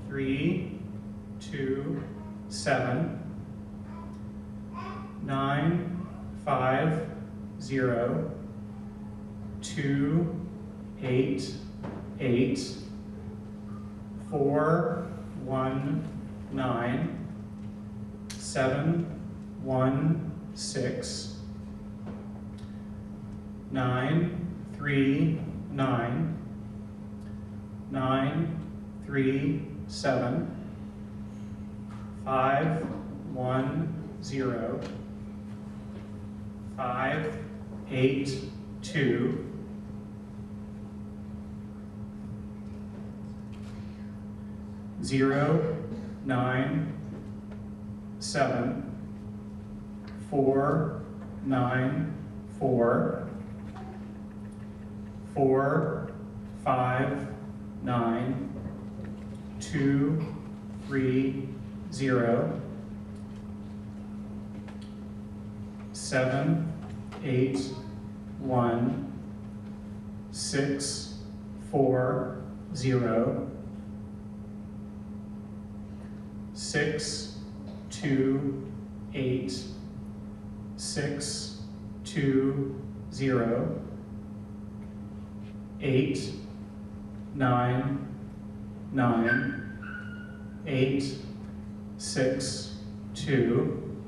N: 327 950 289 8, 4, 1, 9, 7, 1, 6, 9, 3, 9, 9, 3, 7, 5, 1, 0, 5, 8, 2, 0, 9, 7, 4, 9, 4, 4, 5, 9, 2, 3, 0, 7, 8, 1, 6, 4, 0, 6, 2, 8, 6, 2, 0, 8, 9, 9, 8, 6, 2,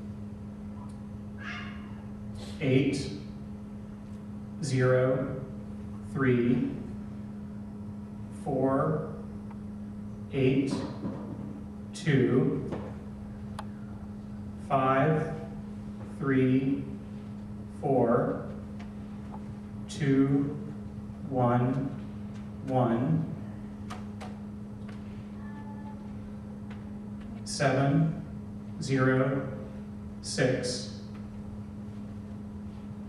N: 8, 0, 3, 4, 8, 2, 5, 3, 4, 2, 1, 1, 7, 0, 6,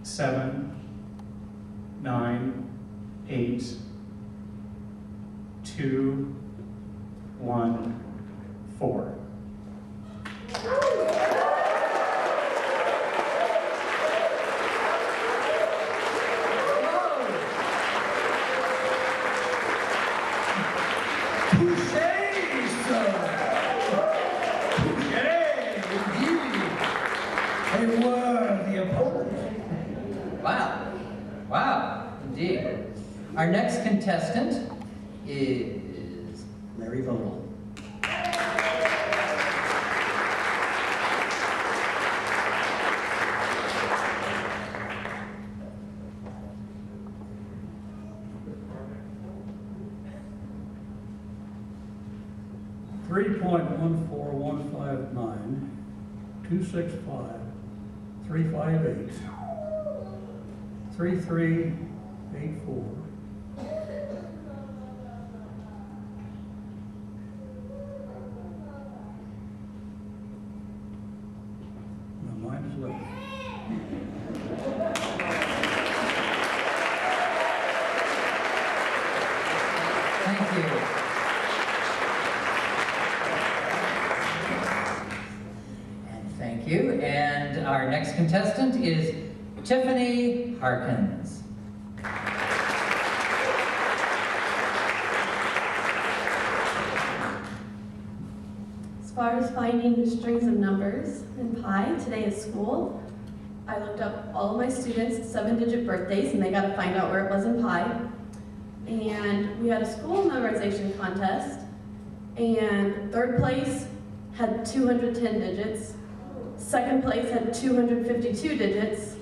N: 7, 9, 8, 2, 1, 4.
D: Our next contestant is Larry Vogel.
M: .14159, 265, 358, 3384. Now mine is left.
D: Thank you. And thank you. And our next contestant is Tiffany Harkins.
P: As far as finding the strings of numbers in pi today at school, I looked up all of my students' 7-digit birthdays, and they got to find out where it was in pi. And we had a school memorization contest, and third place had 210 digits, second place had 252 digits,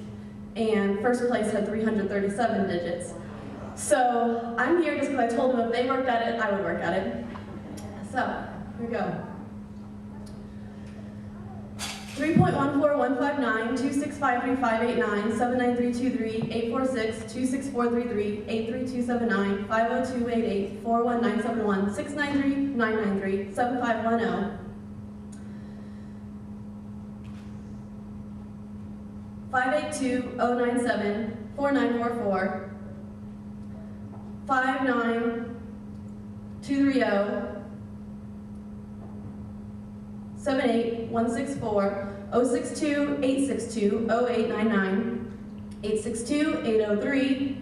P: and first place had 337 digits. So I'm here just because I told them if they worked at it, I would work at it. So, here we go. 3.14159, 2653589, 79323, 846, 26433, 83279, 50288, 41971, 693, 993, 7510. 582-097, 4944, 59230, 78164, 062-862, 0899, 862-803,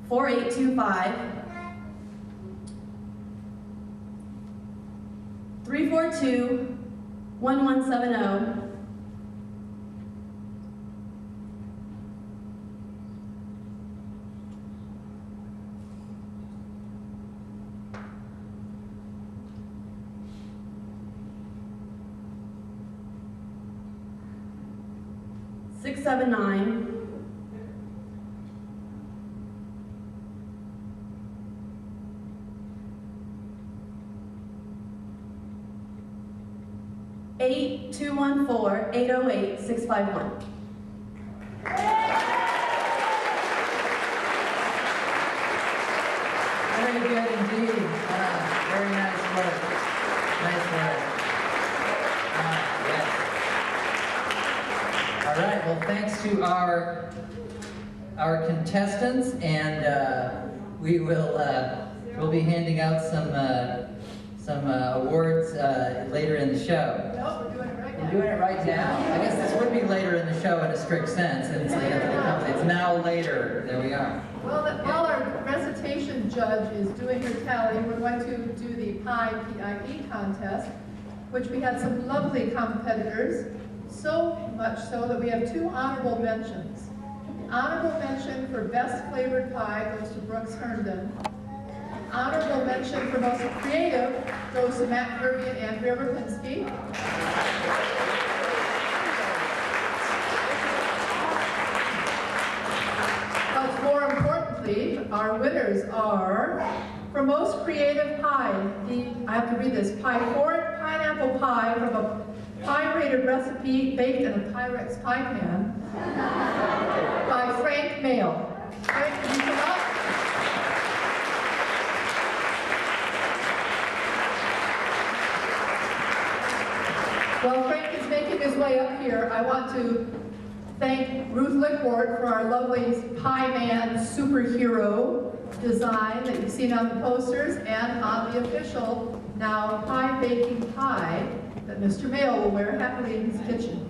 P: 4825, 342-1170, 679, 8214-808-651.
D: Very good indeed. Very nice work. Nice work. Yes. All right. Well, thanks to our contestants, and we will we'll be handing out some awards later in the show.
Q: No, we're doing it right now.
D: We're doing it right now. I guess this would be later in the show in a strict sense. It's now later. There we are.
Q: Well, while our recitation judge is doing her tally, we're going to do the PIE contest, which we had some lovely competitors, so much so that we have 2 honorable mentions. The honorable mention for best flavored pie goes to Brooks Herndon. Honorable mention for most creative goes to Matt Kirby and Andrea Rapinski. But more importantly, our winners are, for most creative pie, I have to read this, Pyphoric pineapple pie from a pie-rated recipe baked in a Pyrex pie pan by Frank Mail. Frank, can you come up? While Frank is making his way up here, I want to thank Ruth Lickwart for our lovely Pie Man superhero design that you've seen on the posters and on the official now pie baking pie that Mr. Mail will wear happily in his kitchen.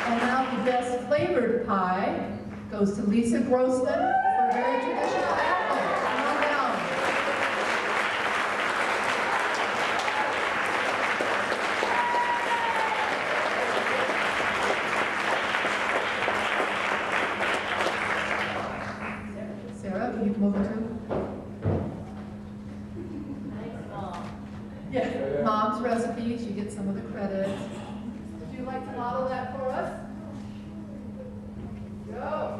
Q: And now the best flavored pie goes to Lisa Grossman for a very traditional apple. Come on down. Sarah, can you come over too? Yeah, Mom's recipes, you get some of the credit. Would you like to model that for us? Go.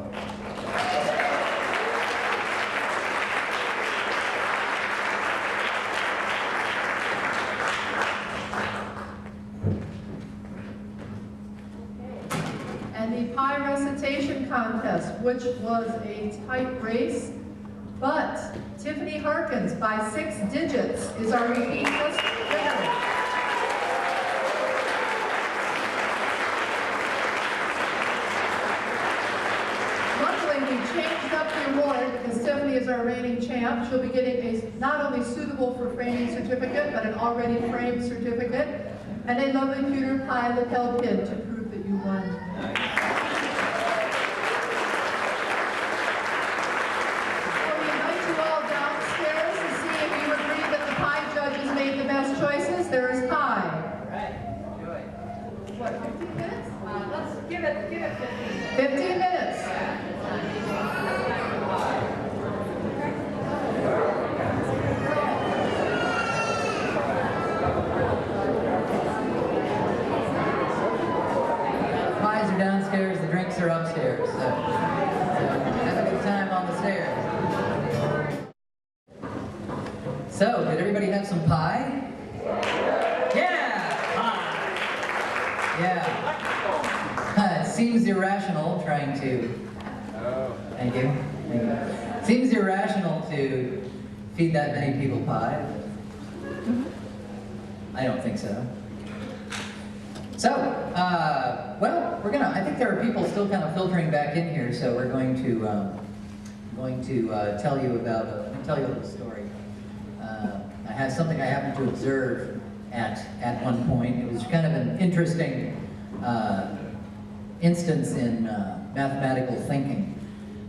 Q: And the pie recitation contest, which was a tight race, but Tiffany Harkins by 6 digits is our repeat winner. Changed up the award because Stephanie is our reigning champ. She'll be getting a not only suitable for framing certificate, but an already framed certificate, and a lovely pewter pie lapel pin to prove that you won. So we invite you all downstairs to see if you agree that the pie judges made the best choices. There is pie.
C: All right, enjoy.
Q: What, 15 minutes?
C: Let's give it 15 minutes.
Q: 15 minutes.
D: Pies are downstairs, the drinks are upstairs. So have a good time on the stairs. So, did everybody have some pie? Yeah! Pie! Yeah. It seems irrational trying to... Thank you. It seems irrational to feed that many people pie. I don't think so. So, well, I think there are people still kind of filtering back in here, so we're going to tell you about, let me tell you a little story. I have something I happened to observe at one point. It was kind of an interesting instance in mathematical thinking.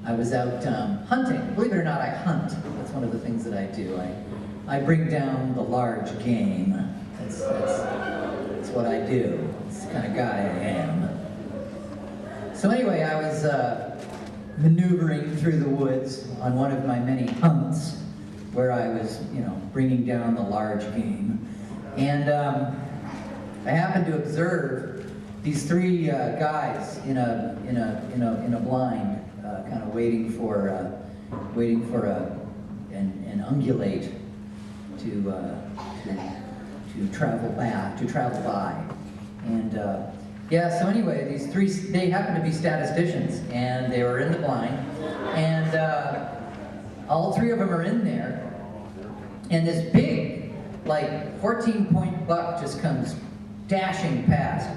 D: I was out hunting. Believe it or not, I hunt. That's one of the things that I do. I bring down the large game. That's what I do. It's the kind of guy I am. So anyway, I was maneuvering through the woods on one of my many hunts, where I was, bringing down the large game. And I happened to observe these three guys in a blind, kind of waiting for an ungulate to travel by. And yeah, so anyway, these three, they happened to be statisticians, and they were in the blind, and all three of them are in there, and this big, like, 14-point buck just comes dashing past,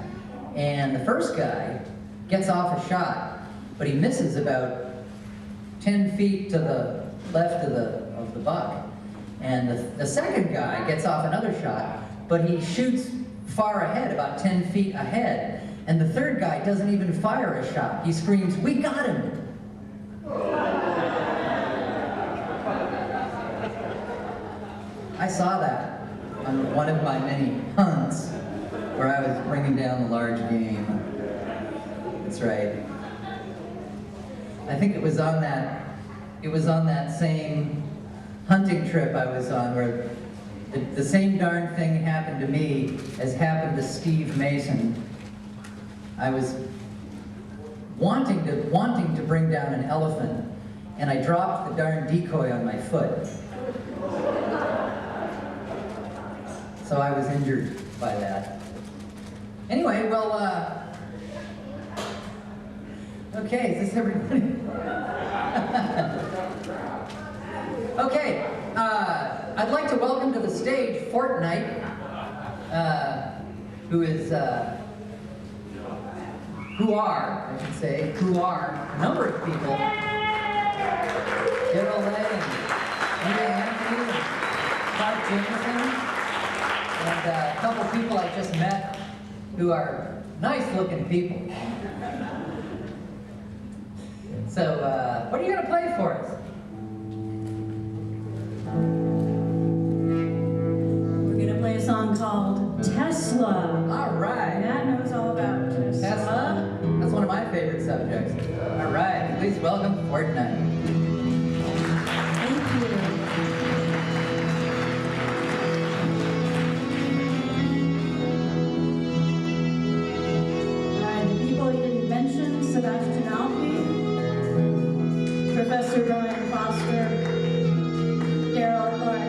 D: and the first guy gets off a shot, but he misses about 10 feet to the left of the buck, and the second guy gets off another shot, but he shoots far ahead, about 10 feet ahead, and the third guy doesn't even fire a shot. He screams, "We got him!" I saw that on one of my many hunts where I was bringing down the large game. That's right. I think it was on that same hunting trip I was on where the same darn thing happened to me as happened to Steve Mason. I was wanting to bring down an elephant, and I dropped the darn decoy on my foot. So I was injured by that. Anyway, well, okay, is this everybody? Okay, I'd like to welcome to the stage Fortnight, who are a number of people. Daryl Lay and Andy Anthony and Clark Jameson, and a couple people I just met who are nice-looking people. So, what are you going to play for us?
G: We're going to play a song called Tesla.
D: All right.
G: Matt knows all about Tesla.
D: Tesla? That's one of my favorite subjects. All right, please welcome Fortnight.
G: Professor Brian Foster, Daryl Clark,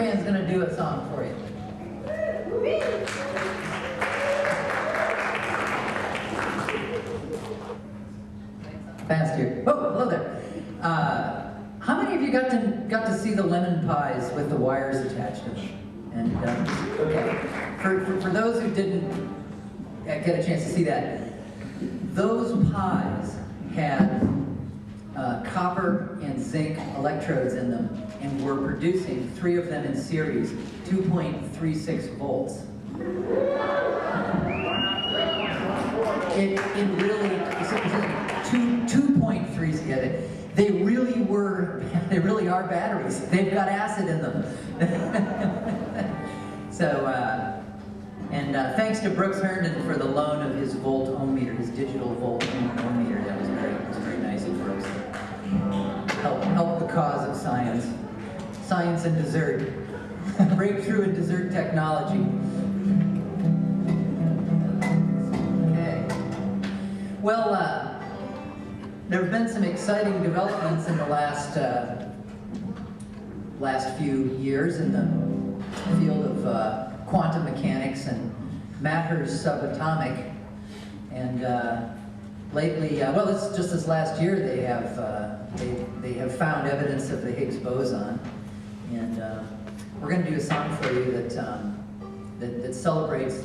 D: band's gonna do a song for you. Fast here. Oh, hello there. How many of you got to see the lemon pies with the wires attached to them? And okay, for those who didn't get a chance to see that, those pies had copper and zinc electrodes in them, and were producing 3 of them in series, 2.36 volts. It really 2.3. Yeah, they really are batteries. They've got acid in them. So, thanks to Brooks Herndon for the loan of his volt ohm meter, his digital volt ohm meter. That was very nice of Brooks. Help the cause of science. Science and dessert. Breakthrough in dessert technology. Okay. Well, there have been some exciting developments in the last few years in the field of quantum mechanics and matters subatomic. And lately, well, it's just this last year they have found evidence of the Higgs boson, and we're going to do a song for you that celebrates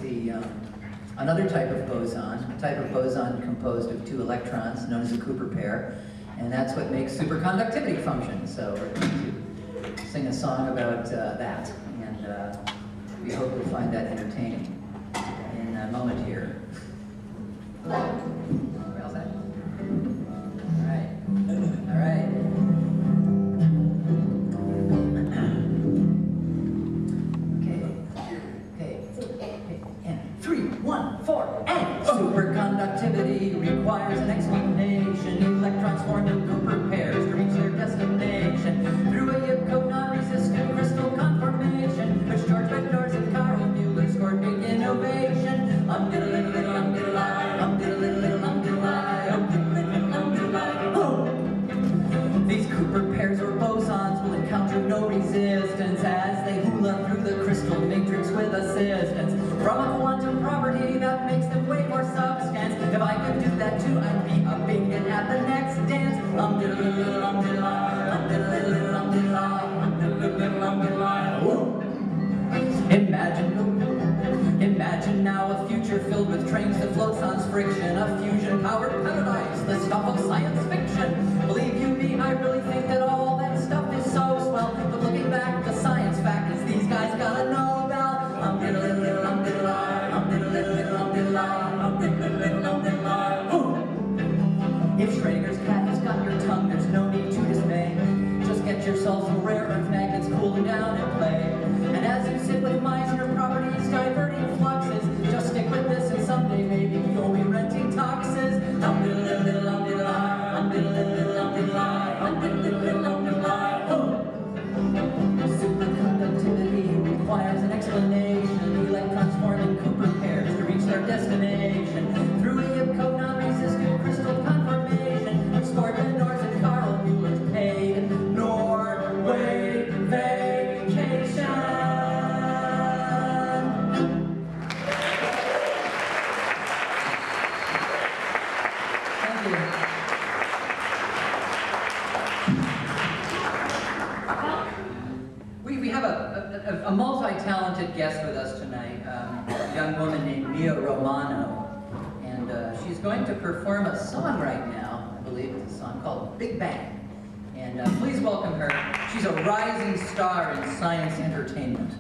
D: another type of boson, a type of boson composed of 2 electrons, known as a Cooper pair, and that's what makes superconductivity function. So we're going to sing a song about that, and we hope you'll find that entertaining in a moment here. Where else at? All right. Okay. And 3, 1, 4, and superconductivity requires an explanation. Electrons formed in Cooper pairs to reach their destination through a Yakob non-resistant crystal conformation, which George Bednorz and Carl Mueller scored big innovation. These Cooper pairs or bosons will encounter no resistance as they hula through the crystal matrix with assistance from a quantum property that makes them way more substance. If I could do that too, I'd be a big hit at the next dance. Imagine now a future filled with trains that float sans friction, a fusion-powered paradise, the stuff of science fiction. Believe you me, I really think that all that stuff is so swell. But looking back, the science fact is these guys got a Nobel. If Schrodinger's cat has got your tongue, there's no need to dismay. Just get yourself some rare earth magnets, cool them down and play. And as you sit with Meissner properties diverting fluxes, just stick with this and someday maybe you'll be renting toxes. Superconductivity requires an explanation. Electrons form in Cooper pairs to reach their destination through a Yakob non-resistant crystal conformation, which scored Bednorz and Carl Mueller's paid Norway vacation. Thank you. We have a multi-talented guest with us tonight, a young woman named Mia Romano, and she's going to perform a song right now. I believe it's a song called Big Bang, and please welcome her. She's a rising star in science entertainment.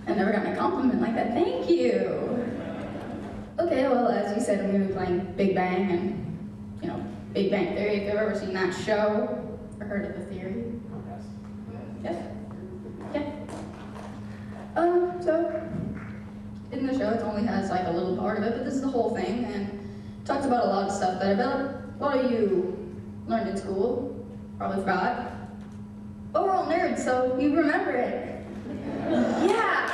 R: I never got a compliment like that. Thank you. Okay, well, as you said, I'm going to be playing Big Bang and, Big Bang Theory. If you've ever seen that show or heard of the theory. Yes? Yeah. So, in the show, it only has like a little part of it, but this is the whole thing, and it talks about a lot of stuff that I bet a lot of you learned in school, probably forgot. But we're all nerds, so you remember it. Yeah!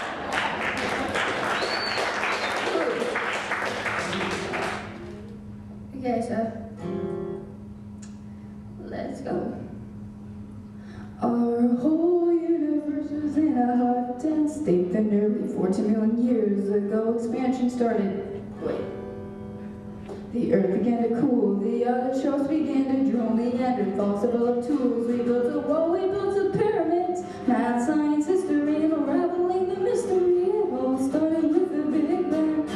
R: then nearly 14 million years ago, expansion started. Wait. The earth began to cool, the autotrophs began to drool, Neanderthals developed tools, we built a wall, we built a pyramids, math, science, history, and unraveling the mystery. It all started with the Big Bang.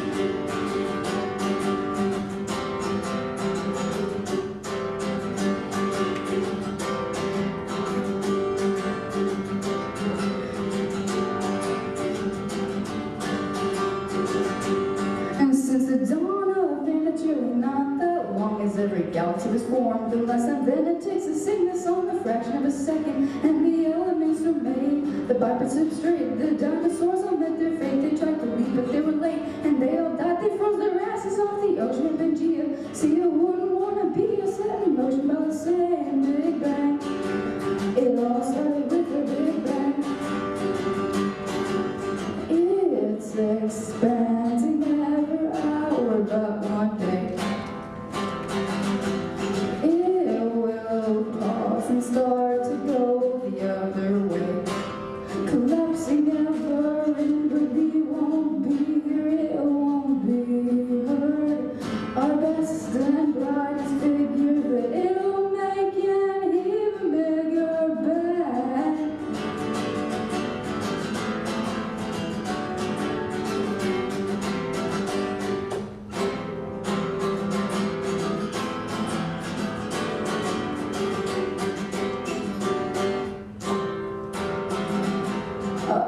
R: And since the dawn of man, it's really not that long as every galaxy was formed. The lesson then it takes a sickness on the fraction of a second, and the elements are made. The biped substrate, the dinosaurs all met their fate. They tried to leave, but they were late, and they all died. They froze their asses off the ocean of Pangea. See, you wouldn't want to be set in motion by the same Big Bang. It all started with the Big Bang. It's expanding every hour, but one day it will pause and start to go the other way. Collapsing ever inwardly won't be here, it won't be heard. Our best and brightest figure, but it'll make an even bigger bang.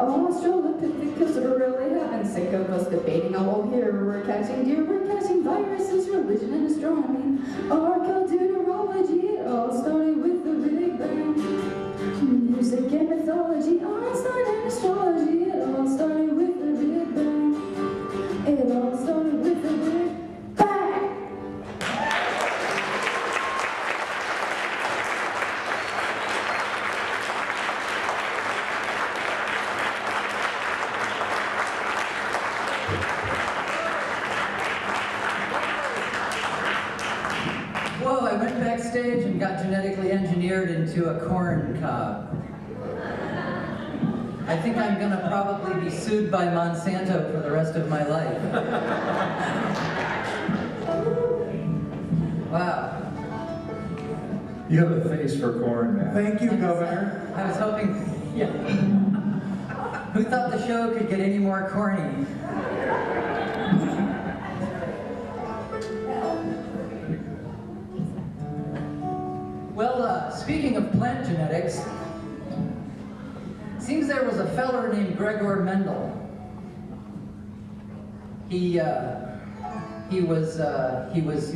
R: Australopithecus are really having sick of us debating all here. We're catching deer, we're catching viruses, religion and astronomy, archaeodontology. It all started with the Big Bang. Music and mythology, Einstein and astrology. It all started with the Big Bang. It all started with the Big Bang.
D: Whoa, I went backstage and got genetically engineered into a corn cob. I think I'm gonna probably be sued by Monsanto for the rest of my life. Wow.
S: You have a face for corn, man.
N: Thank you, Governor.
D: I was hoping, yeah. Who thought the show could get any more corny? Well, speaking of plant genetics, seems there was a feller named Gregor Mendel. He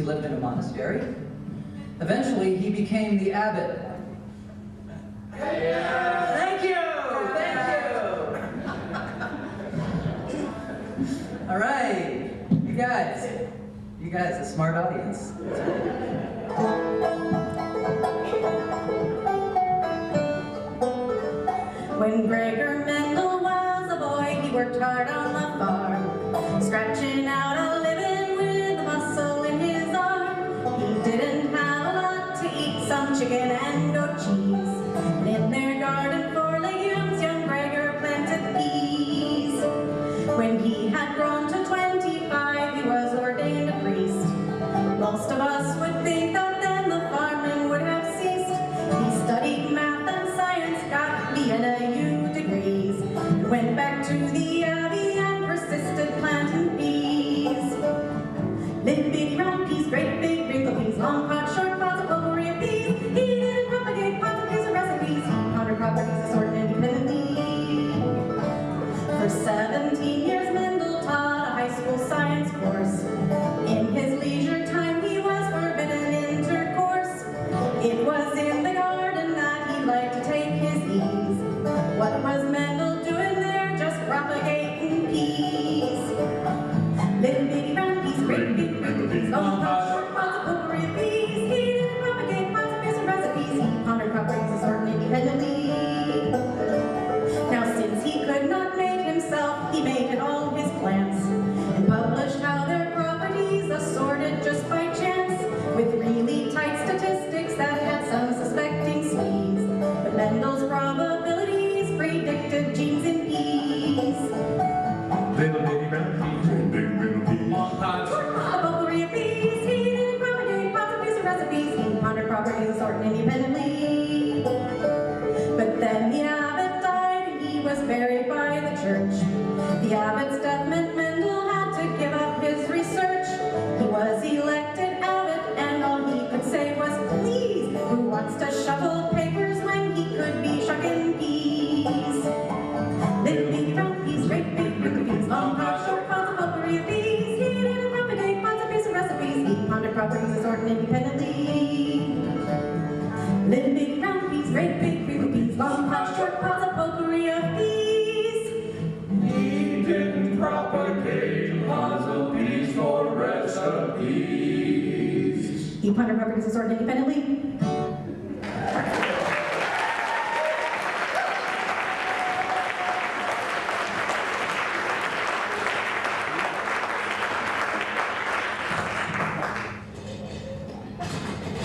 D: lived in a monastery. Eventually, he became the abbot. Thank you! Thank you! All right, you guys, a smart audience.
T: When Gregor Mendel was a boy, he worked hard on the farm, scratching out a living with a muscle in his arm. He didn't have a lot to eat, some chicken and goat cheese. And in their garden for legumes, young Gregor planted peas. When he had grown to 25, he was ordained a priest. Most of us would think that then the farming would have ceased. He studied math and science, got BNU degrees, and went back to the abbey and persisted planting peas. Little bitty round peas, great big wrinkle peas, long pods, short pods, a potpourri of peas. He didn't propagate pots of peas or recipes. He pondered properties, assorted independently. For 17 years, Mendel taught a high school science course. In his leisure time, he was forbidden intercourse. It was in the garden that he liked to take his ease. What was Mendel doing there? Just propagating peas. Little bitty round peas, great big wrinkle peas, long pods, short pods, a potpourri of peas. He didn't propagate pots of peas or recipes. He pondered properties, assorted independently. Now, since he could not mate himself, he mated all his plants and published how their properties assorted just by chance, with really tight statistics that had some suspecting Swedes. But Mendel's probabilities predicted genes in peas.
E: Little bitty brown peas, big little peas. Long pots.
T: A potpourri of peas, he didn't propagate pots of peas and recipes. He pondered properties assorted independently. But then the abbot died and he was buried by the church. The abbot's death meant Mendel had to give up his research. He was elected abbot and all he could say was, please, who wants to shuffle papers when he could be shucking peas? Little bitty brown peas, great big river peas, long pots, short pots, a potpourri of peas. He didn't propagate pots of peas and recipes. He pondered properties assorted independently. Little bitty brown peas, great big river peas, long pots, short pots, a potpourri of peas.
E: He didn't propagate puzzle peas for recipes.
T: He pondered properties assorted independently.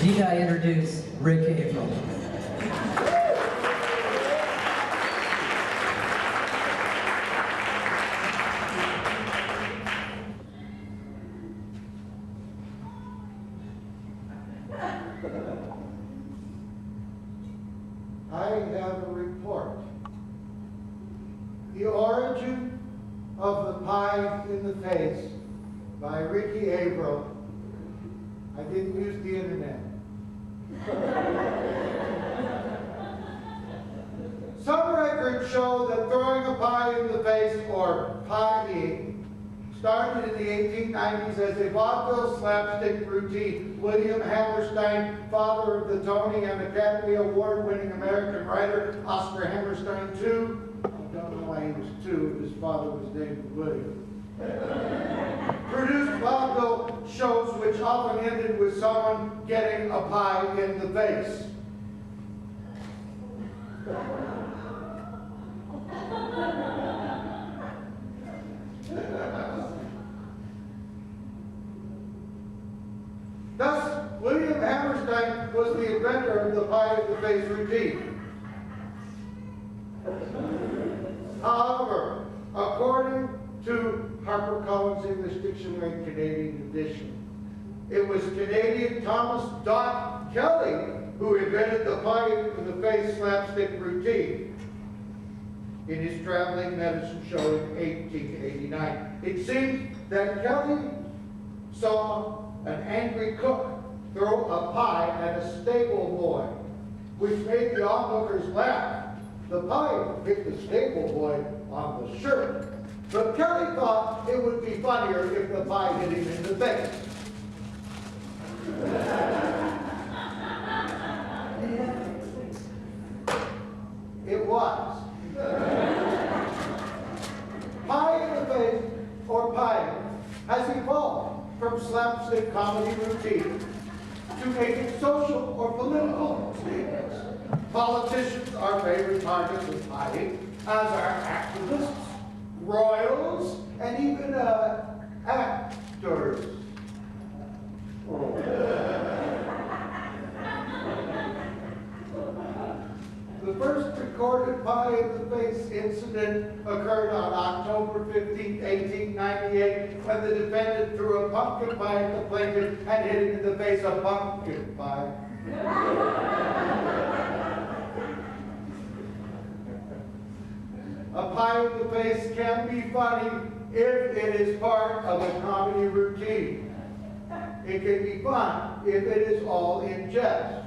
D: Need I introduce Ric Averill?
U: I have a report. The Origin of the Pie in the Face by Ric Averill. I didn't use the internet. Some records show that throwing a pie in the face, or pie-eing, started in the 1890s as a vaudeville slapstick routine. William Hammerstein, father of the Tony and Academy Award-winning American writer Oscar Hammerstein II. I don't know why he was two, his father was named William. Produced vaudeville shows which often ended with someone getting a pie in the face. Thus, William Hammerstein was the inventor of the pie in the face routine. However, according to HarperCollins English Dictionary Canadian Edition, it was Canadian Thomas Dot Kelly who invented the pie in the face slapstick routine in his traveling medicine show in 1889. It seems that Kelly saw an angry cook throw a pie at a stable boy, which made the onlookers laugh. The pie hit the stable boy on the shirt, but Kelly thought it would be funnier if the pie hit him in the face. It was. Pie in the face, or pie, has evolved from slapstick comedy routine to making social or political statements. Politicians are favorite targets of pie, as are activists, royals, and even actors. The first recorded pie in the face incident occurred on October 15, 1898, when the defendant threw a pumpkin pie at the plaintiff and hit him in the face a pumpkin pie. A pie in the face can be funny if it is part of a comedy routine. It can be fun if it is all in jest.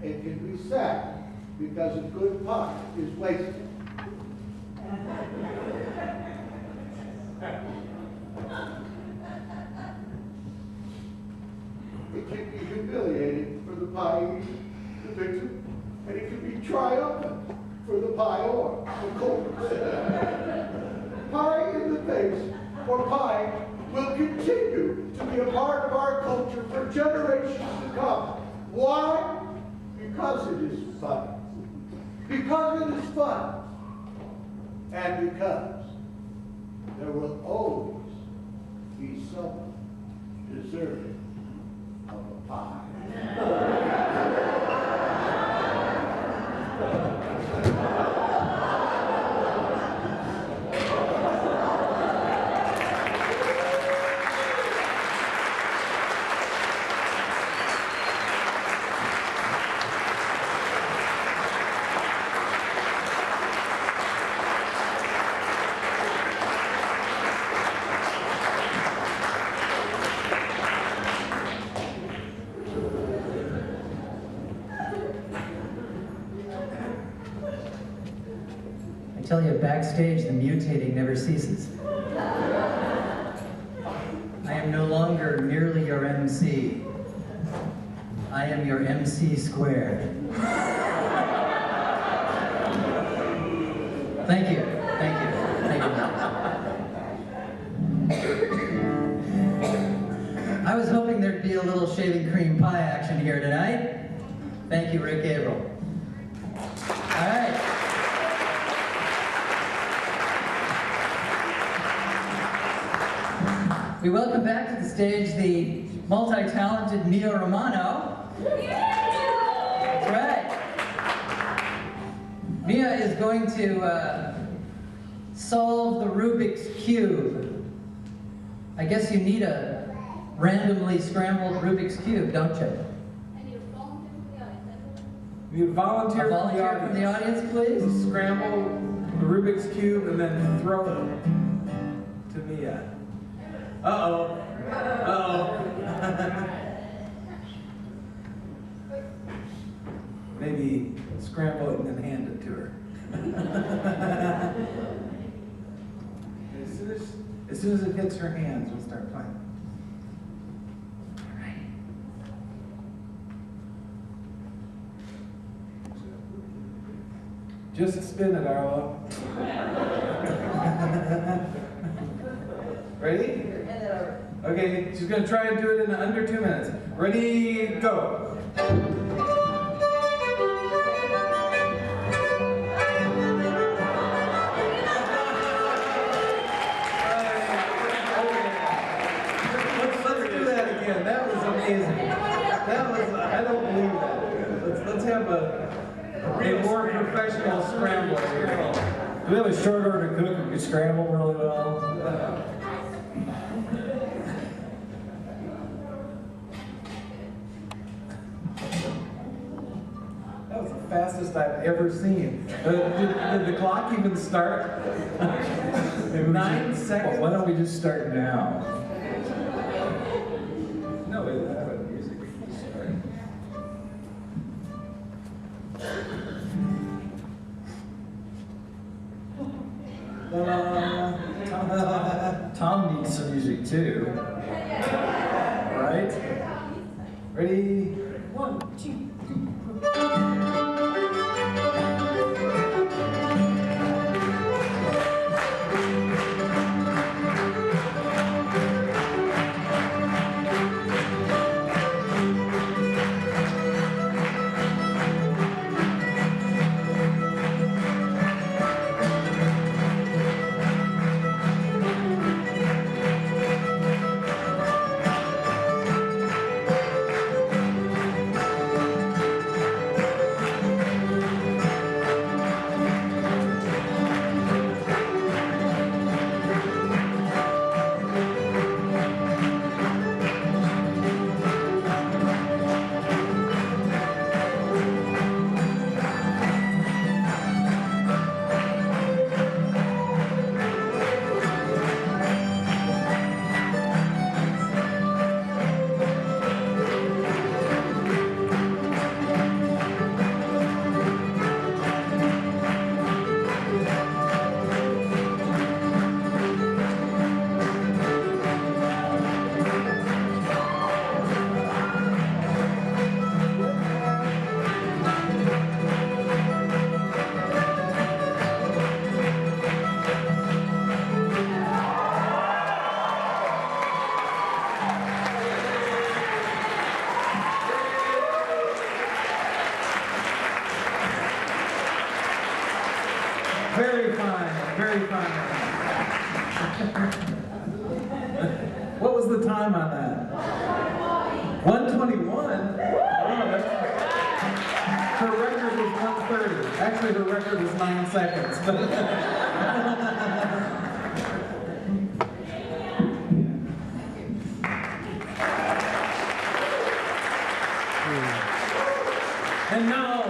U: It can be sad because a good pie is wasted. It can be humiliating for the pie, the victim, and it can be triumphant for the pie or the culprit. Pie in the face, or pie, will continue to be a part of our culture for generations to come. Why? Because it is fun. Because it is fun. And because there will always be someone deserving of a pie.
D: tell you, backstage, the mutating never ceases. I am no longer merely your MC. I am your MC squared. Thank you. Thank you. Thank you. I was hoping there'd be a little shaving cream pie action here tonight. Thank you, Ric Averill. All right. We welcome back to the stage the multi-talented Mia Romano. That's right. Mia is going to solve the Rubik's Cube. I guess you need a randomly scrambled Rubik's Cube, don't you?
E: You volunteer
D: from the audience, please.
E: To scramble the Rubik's Cube and then throw it to Mia. Uh-oh. Uh-oh. Maybe scramble it and then hand it to her. As soon as it hits her hands, we'll start playing. Just spin it, Arlo. Ready? Okay, she's gonna try and do it in under 2 minutes. Ready, go. Let's do that again. That was amazing. That was, I don't believe that. Let's have a more professional scramble here.
S: Do we have a short order cook who can scramble really well?
E: That was the fastest I've ever seen. Did the clock even start? 9 seconds?
S: Why don't we just start now?
E: No, we don't have it. Music.
S: Tom needs some music too. Right?
E: Ready?
G: 1, 2, 3,
E: Very fine, very fine. What was the time on that? 1:21? Her record was 1:30. Actually, her record was 9 seconds. And now,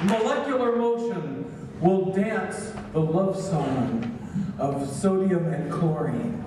E: molecular motion will dance the love song of sodium and chlorine.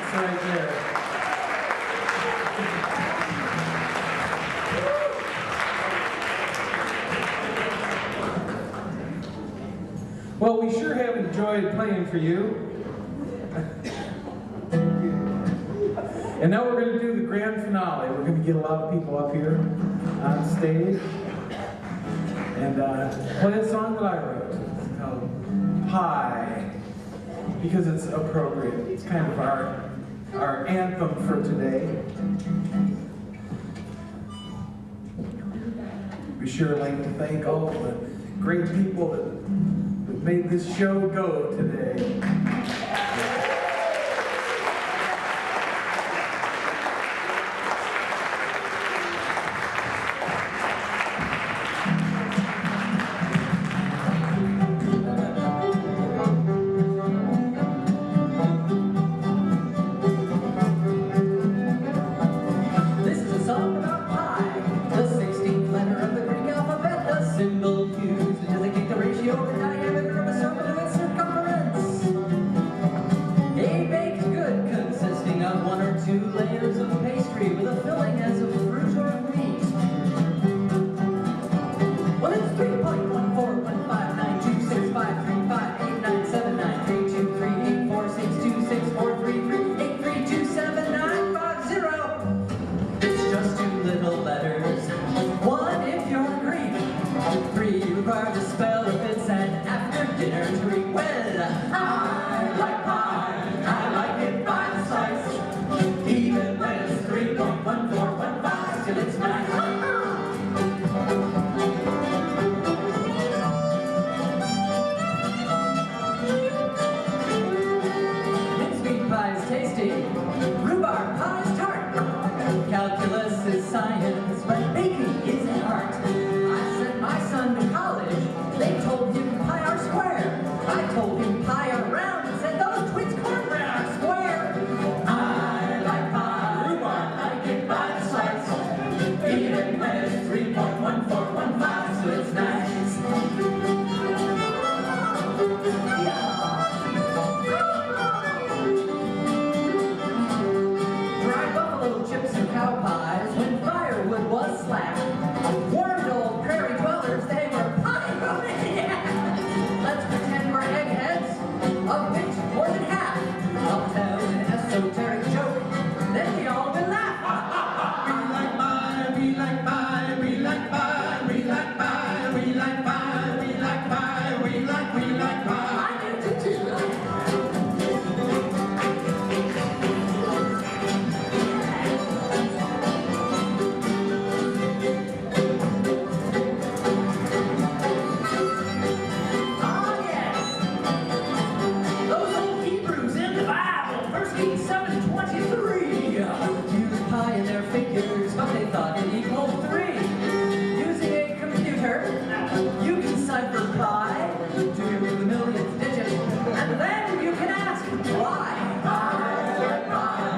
E: Werts right there. Well, we sure have enjoyed playing for you. And now we're going to do the grand finale. We're going to get a lot of people up here on stage and play a song that I wrote. It's called Pie, because it's appropriate. It's kind of our anthem for today. We sure like to thank all the great people that made this show go today.
D: This is a song about pi, the 16th letter of the Greek alphabet, the symbol used to designate the ratio of the diameter of a circle to its circumference. A baked good consisting of 1 or 2 layers of pastry with a filling as of fruit or of meat. Well, it's 3.14159265358979332462643383279550. It's just 2 little letters. 1 if you're Greek. 3 required to spell if it's an after dinner treat. Well, I like pie. I like it by the slice. Even when it's 3.1415 till it's nice. Mincemeat pie is tasty. Rhubarb pie is tart. Calculus is science, but baking is an art. I sent my son to college. They told him pi are square. I told him pi are round and said those twins cornbread are square. I like pie. Rhubarb, like it by the slice. Even when it's 3.1415, so it's nice. Dried buffalo chips and cow pies when firewood was slack. Warned old prairie dwellers they were pie maniacs. Let's pretend we're eggheads, of which more than half. I'll tell an esoteric joke, then we all will laugh. We like pie, we like pie, we like pie, we like pie, we like pie, we like pie, we like pie. I do too. Ah, yes. Those old Hebrews in the Bible, 1 Kings 7:23, used pi in their figures, but they thought it equaled 3. Using a computer, you can cipher pi to the millionth digit, and then you can ask why. I like pi, I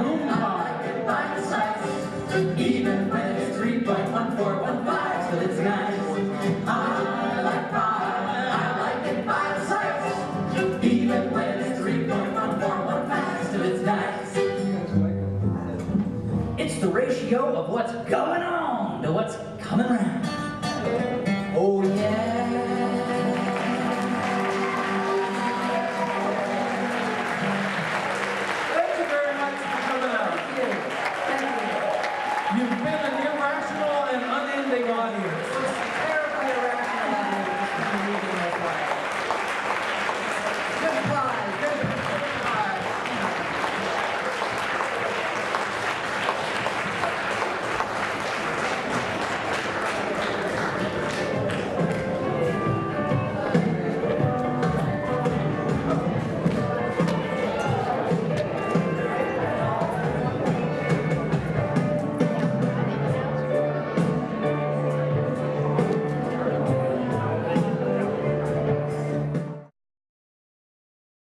D: like it by the slice. Even when it's 3.1415, so it's nice. I like pie, I like it by the slice. Even when it's 3.1415, so it's nice. It's the ratio of what's going on to what's coming around.